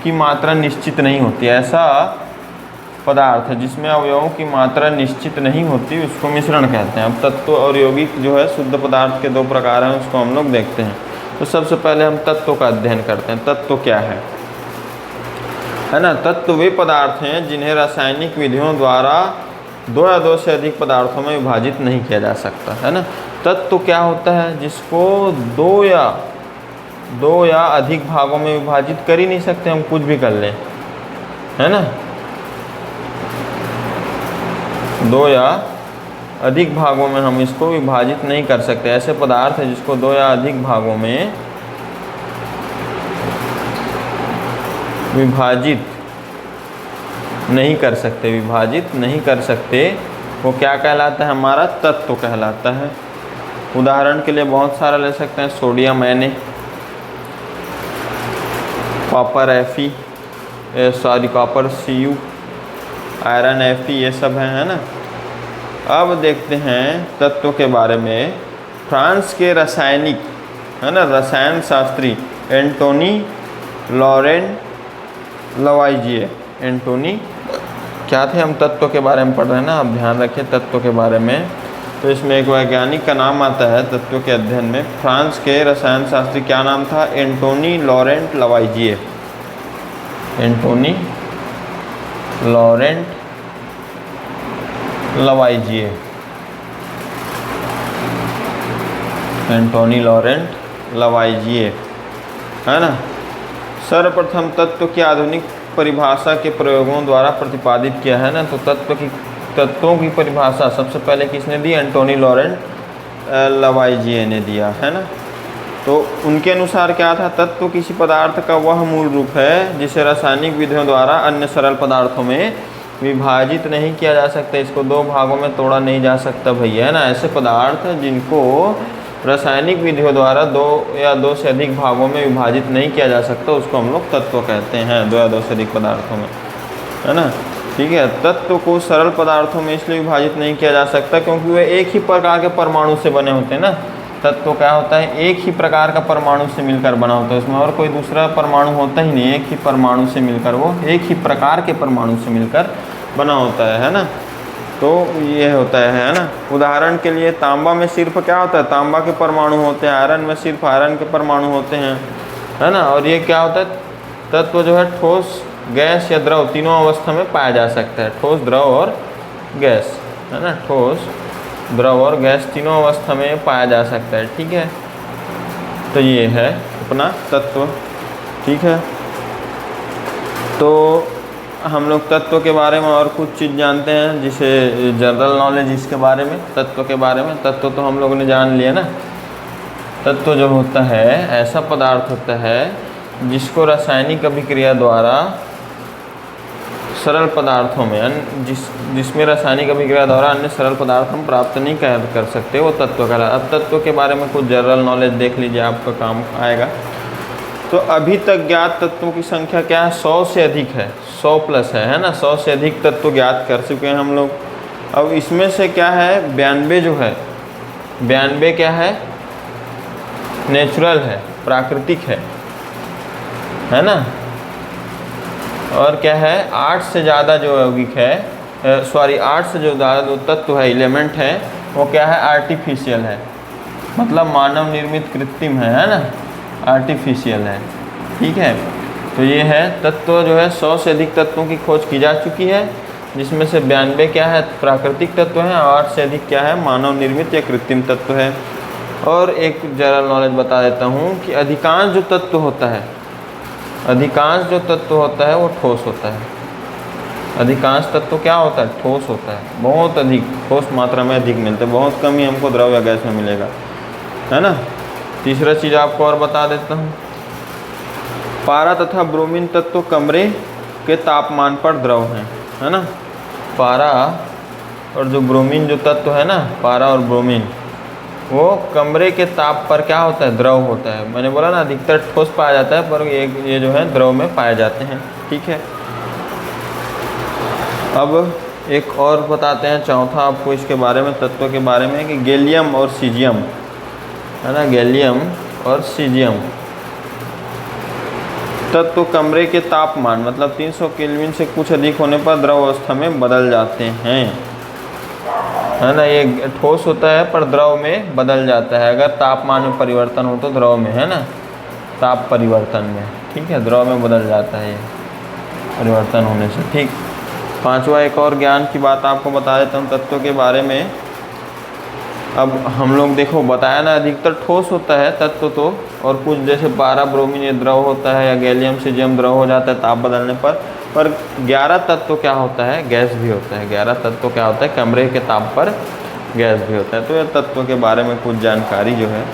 की मात्रा निश्चित नहीं होती, ऐसा पदार्थ है जिसमें अवयवों की मात्रा निश्चित नहीं होती, उसको मिश्रण कहते हैं। अब तत्व और यौगिक जो है शुद्ध पदार्थ के 2 प्रकार हैं, उसको हम लोग देखते हैं। तो सबसे पहले हम तत्व का अध्ययन करते हैं। तत्व क्या है, है ना। तत्व वे पदार्थ हैं जिन्हें रासायनिक विधियों द्वारा दो या दो से अधिक पदार्थों में विभाजित नहीं किया जा सकता, है ना। तत्व क्या होता है जिसको दो या अधिक भागों में विभाजित कर ही नहीं सकते, हम कुछ भी कर लें, है ना। दो या अधिक भागों में हम इसको विभाजित नहीं कर सकते। ऐसे पदार्थ है जिसको दो या अधिक भागों में विभाजित नहीं कर सकते, विभाजित नहीं कर सकते, वो क्या कहलाता है, हमारा तत्व कहलाता है। उदाहरण के लिए बहुत सारा ले सकते हैं, sodium Na, copper Fe, copper Cu, iron Fe, ये सब है ना। अब देखते हैं तत्व के बारे में। फ्रांस के रासायनिक, है ना, रसायन शास्त्री एंटोनी लॉरेंट लवाइजिए, एंटोनी क्या थे, हम तत्व के बारे में पढ़ रहे हैं ना, आप ध्यान रखें तत्व के बारे में। तो इसमें एक वैज्ञानिक का नाम आता है तत्व के अध्ययन में। फ्रांस के रसायन शास्त्री क्या नाम था, Antoine Laurent Lavoisier, Antoine Laurent Lavoisier, Antoine Laurent Lavoisier, है ना। सर्वप्रथम तत्व की आधुनिक परिभाषा के प्रयोगों द्वारा प्रतिपादित किया है ना। तो तत्वों की परिभाषा सबसे पहले किसने दी, एंटोनी लॉरेंट लवाइजिए ने दिया, है ना। तो उनके अनुसार क्या था, तत्व किसी पदार्थ का वह मूल रूप है जिसे रासायनिक विधियों द्वारा अन्य सरल पदार्थों में विभाजित नहीं किया जा सकता, इसको दो भागों में तोड़ा नहीं जा सकता भैया, है ना। ऐसे पदार्थ जिनको रासायनिक विधियों द्वारा दो या दो से अधिक भागों में विभाजित नहीं किया जा सकता, उसको हम लोग तत्व कहते हैं, दो या दो से अधिक पदार्थों में, है ना। ठीक है, तत्व को सरल पदार्थों में इसलिए विभाजित नहीं किया जा सकता क्योंकि वे एक ही प्रकार के परमाणु से बने होते हैं ना। तत्व क्या होता है, एक ही प्रकार का परमाणु से मिलकर बना होता है, उसमें और कोई दूसरा परमाणु होता ही नहीं, एक ही परमाणु से मिलकर, वो एक ही प्रकार के परमाणु से मिलकर बना होता है ना। तो ये होता है ना। उदाहरण के लिए तांबा में सिर्फ क्या होता है, तांबा के परमाणु होते हैं, आयरन में सिर्फ आयरन के परमाणु होते हैं, है ना। और ये क्या होता है, तत्व जो है ठोस, गैस या द्रव तीनों अवस्था में पाया जा सकता है, ठोस, द्रव और गैस, है ना। ठोस, द्रव और गैस तीनों अवस्था में पाया जा सकता है, ठीक है। तो ये है अपना तत्व, ठीक है। तो हम लोग तत्व के बारे में और कुछ चीज़ जानते हैं, जिसे जनरल नॉलेज इसके बारे में, तत्व के बारे में। तत्व तो हम लोगों ने जान लिया ना। तत्व जो होता है ऐसा पदार्थ होता है जिसको रासायनिक अभिक्रिया द्वारा सरल पदार्थों में जिसमें रासायनिक अभिक्रिया द्वारा अन्य सरल पदार्थ हम प्राप्त नहीं कर सकते, वो तत्व कहलाता है। अब तत्व के बारे में कुछ जनरल नॉलेज देख लीजिए, आपका काम आएगा। तो अभी तक ज्ञात तत्वों की संख्या क्या है, 100 से अधिक है, 100 प्लस है ना। 100 से अधिक तत्व ज्ञात कर चुके हैं हम लोग। अब इसमें से क्या है, 92 जो है, 92 क्या है, नेचुरल है, प्राकृतिक है ना। और क्या है, 8 से ज़्यादा जो यौगिक है, 8 से जो ज़्यादा जो तत्व है, एलिमेंट है, वो क्या है, आर्टिफिशियल है, मतलब मानव निर्मित, कृत्रिम है ना, आर्टिफिशियल है, ठीक है। तो ये है तत्व जो है, 100 से अधिक तत्वों की खोज की जा चुकी है, जिसमें से 92 क्या है, प्राकृतिक तत्व हैं, और 8 से अधिक क्या है, मानव निर्मित या कृत्रिम तत्व है। और एक जनरल नॉलेज बता देता हूँ कि अधिकांश जो तत्व होता है, अधिकांश जो तत्व होता है वो ठोस होता है। अधिकांश तत्व क्या होता है, ठोस होता है, बहुत अधिक ठोस मात्रा में अधिक मिलते हैं, बहुत कम ही हमको द्रव या गैस में मिलेगा, है ना। तीसरा चीज़ आपको और बता देता हूँ, पारा तथा ब्रोमीन तत्व कमरे के तापमान पर द्रव हैं, है ना। पारा और जो ब्रोमीन जो तत्व है ना, पारा और ब्रोमीन, वो कमरे के ताप पर क्या होता है, द्रव होता है। मैंने बोला ना, अधिकतर ठोस पाया जाता है, पर ये जो है द्रव में पाए जाते हैं, ठीक है। अब एक और बताते हैं, चौथा आपको इसके बारे में, तत्व के बारे में, कि गैलियम और सीजियम, है ना, गैलियम और सीजियम तत्व कमरे के तापमान मतलब 300 केल्विन से कुछ अधिक होने पर द्रव अवस्था में बदल जाते हैं, है ना। ये ठोस होता है पर द्रव में बदल जाता है, अगर तापमान में परिवर्तन हो तो द्रव में, है ना, ताप परिवर्तन में, ठीक है, द्रव में बदल जाता है ये, परिवर्तन होने से। ठीक, पांचवा एक और ज्ञान की बात आपको बता देता हूँ तत्वों के बारे में। अब हम लोग देखो बताया ना, अधिकतर ठोस होता है तत्व तो, और कुछ जैसे 12 ब्रोमीन ये द्रव होता है, या गैलियम सीजियम द्रव हो जाता है ताप बदलने पर 11 तत्व क्या होता है, गैस भी होता है। 11 तत्व क्या होता है, कमरे के ताप पर गैस भी होता है। तो ये तत्वों के बारे में कुछ जानकारी जो है।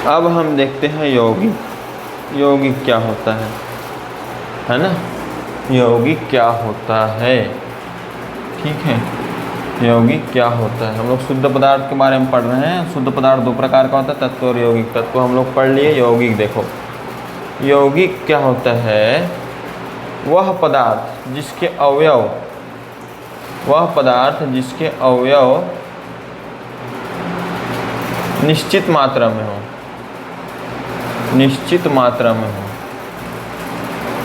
अब हम देखते हैं यौगिक। यौगिक क्या होता है ना, यौगिक क्या होता है। ठीक है, यौगिक क्या होता है। हम लोग शुद्ध पदार्थ के बारे में पढ़ रहे हैं। शुद्ध पदार्थ दो प्रकार का होता है, तत्व और यौगिक। तत्व हम लोग पढ़ लिए, यौगिक देखो। यौगिक क्या होता है, वह पदार्थ जिसके अवयव, वह पदार्थ जिसके अवयव निश्चित मात्रा में हो, निश्चित मात्रा में हो,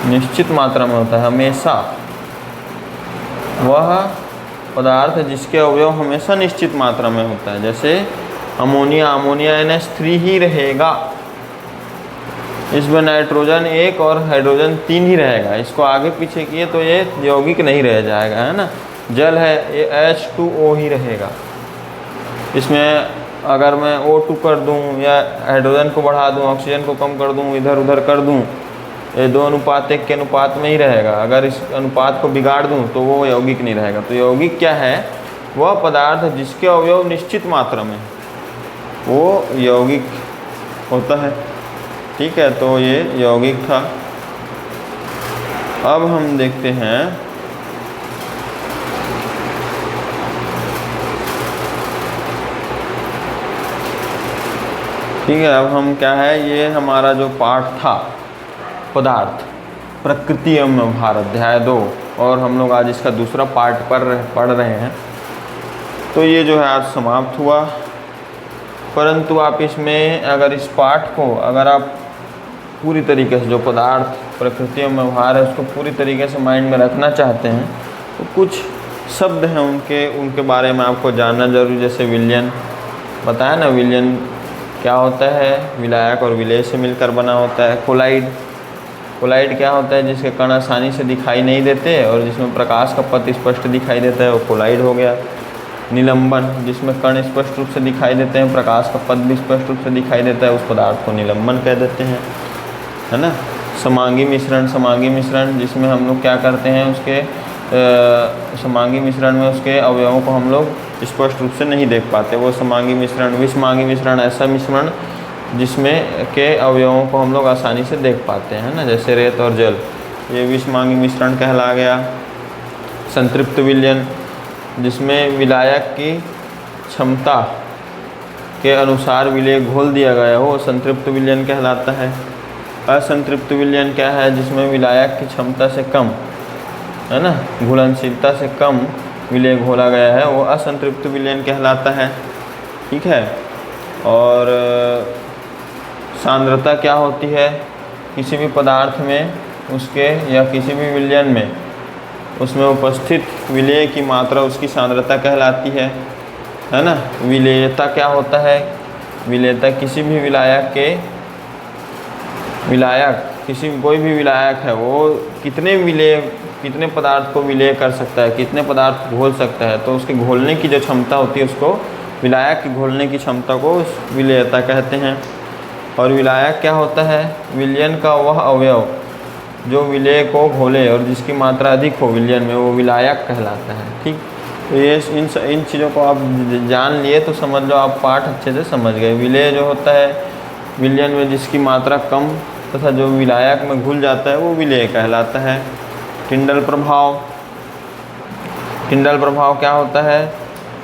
निश्चित मात्रा में होता है हमेशा। वह पदार्थ जिसके अवयव हमेशा निश्चित मात्रा में होता है। जैसे अमोनिया, अमोनिया NH3 ही रहेगा, इसमें नाइट्रोजन 1 और हाइड्रोजन 3 ही रहेगा। इसको आगे पीछे किए तो ये यौगिक नहीं रह जाएगा, है ना। जल है, ये H2O ही रहेगा। इसमें अगर मैं O2 कर दूं या हाइड्रोजन को बढ़ा दूं, ऑक्सीजन को कम कर दूं, इधर उधर कर दूं, ये 2:1 के अनुपात में ही रहेगा। अगर इस अनुपात को बिगाड़ दूं तो वो यौगिक नहीं रहेगा। तो यौगिक क्या है, वह पदार्थ जिसके अवयव निश्चित मात्रा में, वो यौगिक होता है। ठीक है, तो ये यौगिक था। अब हम देखते हैं ठीक है, अब हम क्या है, ये हमारा जो पाठ था पदार्थ प्रकृति एवं व्यवहार अध्याय 2, और हम लोग आज इसका दूसरा पार्ट पढ़ रहे हैं। तो ये जो है आज समाप्त हुआ। परंतु आप इसमें अगर इस पाठ को अगर आप पूरी तरीके से, जो पदार्थ प्रकृति एवं व्यवहार है, उसको पूरी तरीके से माइंड में रखना चाहते हैं तो कुछ शब्द हैं उनके बारे में आपको जानना जरूरी। जैसे विलयन बताया ना, विलयन क्या होता है, विलायक और विलेय से मिलकर बना होता है। कोलाइड, कोलाइड क्या होता है, जिसके कण आसानी से दिखाई नहीं देते और जिसमें प्रकाश का पथ स्पष्ट दिखाई देता है, वो कोलाइड हो गया। निलंबन, जिसमें कण स्पष्ट रूप से दिखाई देते हैं, प्रकाश का पथ भी स्पष्ट रूप से दिखाई देता है, उस पदार्थ को निलंबन कह देते हैं, है ना। समांगी मिश्रण, समांगी मिश्रण जिसमें हम लोग क्या करते हैं, उसके समांगी मिश्रण में उसके अवयवों को हम लोग स्पष्ट रूप से नहीं देख पाते, वो समांगी मिश्रण। विषमांगी मिश्रण, ऐसा मिश्रण जिसमें के अवयवों को हम लोग आसानी से देख पाते हैं ना, जैसे रेत और जल, ये विषमांगी मिश्रण कहला गया। संतृप्त विलयन, जिसमें विलायक की क्षमता के अनुसार विलेय घोल दिया गया हो, संतृप्त विलयन कहलाता है। असंतृप्त विलयन क्या है, जिसमें विलायक की क्षमता से कम, है ना, घुलनशीलता से कम विलेय घोला गया है, वो असंतृप्त विलयन कहलाता है। ठीक है, और सांद्रता क्या होती है, किसी भी पदार्थ में उसके या किसी भी विलयन में उसमें उपस्थित विलेय की मात्रा उसकी सांद्रता कहलाती है ना। विलेयता क्या होता है, विलेयता किसी भी विलायक के, विलायक किसी कोई भी विलायक है वो कितने पदार्थ को विलेय कर सकता है, कितने पदार्थ घोल सकता है, तो उसके घोलने की जो क्षमता होती है उसको, विलायक की घोलने की क्षमता को विलेयता कहते हैं। और विलायक क्या होता है, विलयन का वह अवयव जो विलेय को घोले और जिसकी मात्रा अधिक हो विलयन में, वो विलायक कहलाता है। ठीक, तो ये इन चीज़ों को आप जान लिए तो समझ लो आप पाठ अच्छे से समझ गए। विलेय जो होता है विलयन में जिसकी मात्रा कम तथा जो विलायक में घुल जाता है वो विलेय कहलाता है। टिंडल प्रभाव, टिंडल प्रभाव क्या होता है,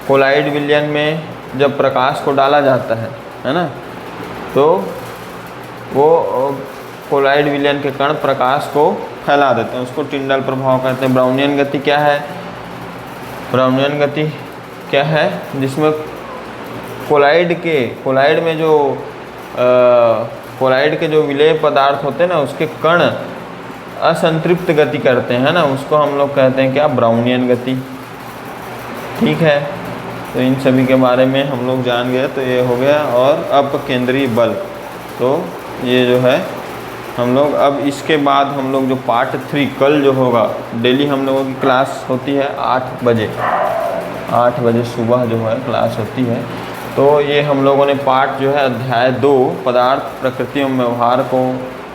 कोलाइड विलयन में जब प्रकाश को डाला जाता है ना, तो वो कोलाइड विलयन के कण प्रकाश को फैला देते हैं, उसको टिंडल प्रभाव कहते हैं। ब्राउनियन गति क्या है, ब्राउनियन गति क्या है, जिसमें कोलाइड में जो कोलाइड के जो विलेय पदार्थ होते हैं ना, उसके कण असंतृप्त गति करते हैं ना, उसको हम लोग कहते हैं क्या, ब्राउनियन गति। ठीक है, तो इन सभी के बारे में हम लोग जान गए, तो ये हो गया। और अपकेंद्रीय बल, तो ये जो है हम लोग अब इसके बाद हम लोग जो पार्ट 3 कल जो होगा, डेली हम लोगों की क्लास होती है 8 बजे सुबह जो है क्लास होती है। तो ये हम लोगों ने पार्ट जो है अध्याय 2 पदार्थ प्रकृति एवं व्यवहार को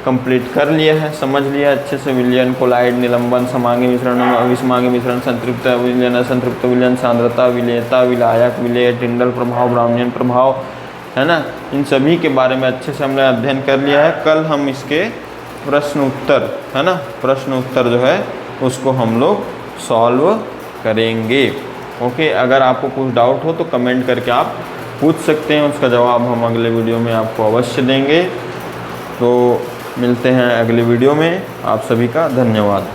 कंप्लीट कर लिया है, समझ लिया अच्छे से। विलयन, कोलाइड, निलंबन, समांगी मिश्रण, अविसमांगी मिश्रण, संतृप्त विलयन, असंतृप्त विलयन, सांद्रता, विलेयता, विलायक, विलेय, टिंडल प्रभाव, ब्राउनियन प्रभाव, है ना, इन सभी के बारे में अच्छे से हमने अध्ययन कर लिया है। कल हम इसके प्रश्न उत्तर, है ना, प्रश्न उत्तर जो है उसको हम लोग सॉल्व करेंगे। ओके, अगर आपको कुछ डाउट हो तो कमेंट करके आप पूछ सकते हैं, उसका जवाब हम अगले वीडियो में आपको अवश्य देंगे। तो मिलते हैं अगले वीडियो में। आप सभी का धन्यवाद।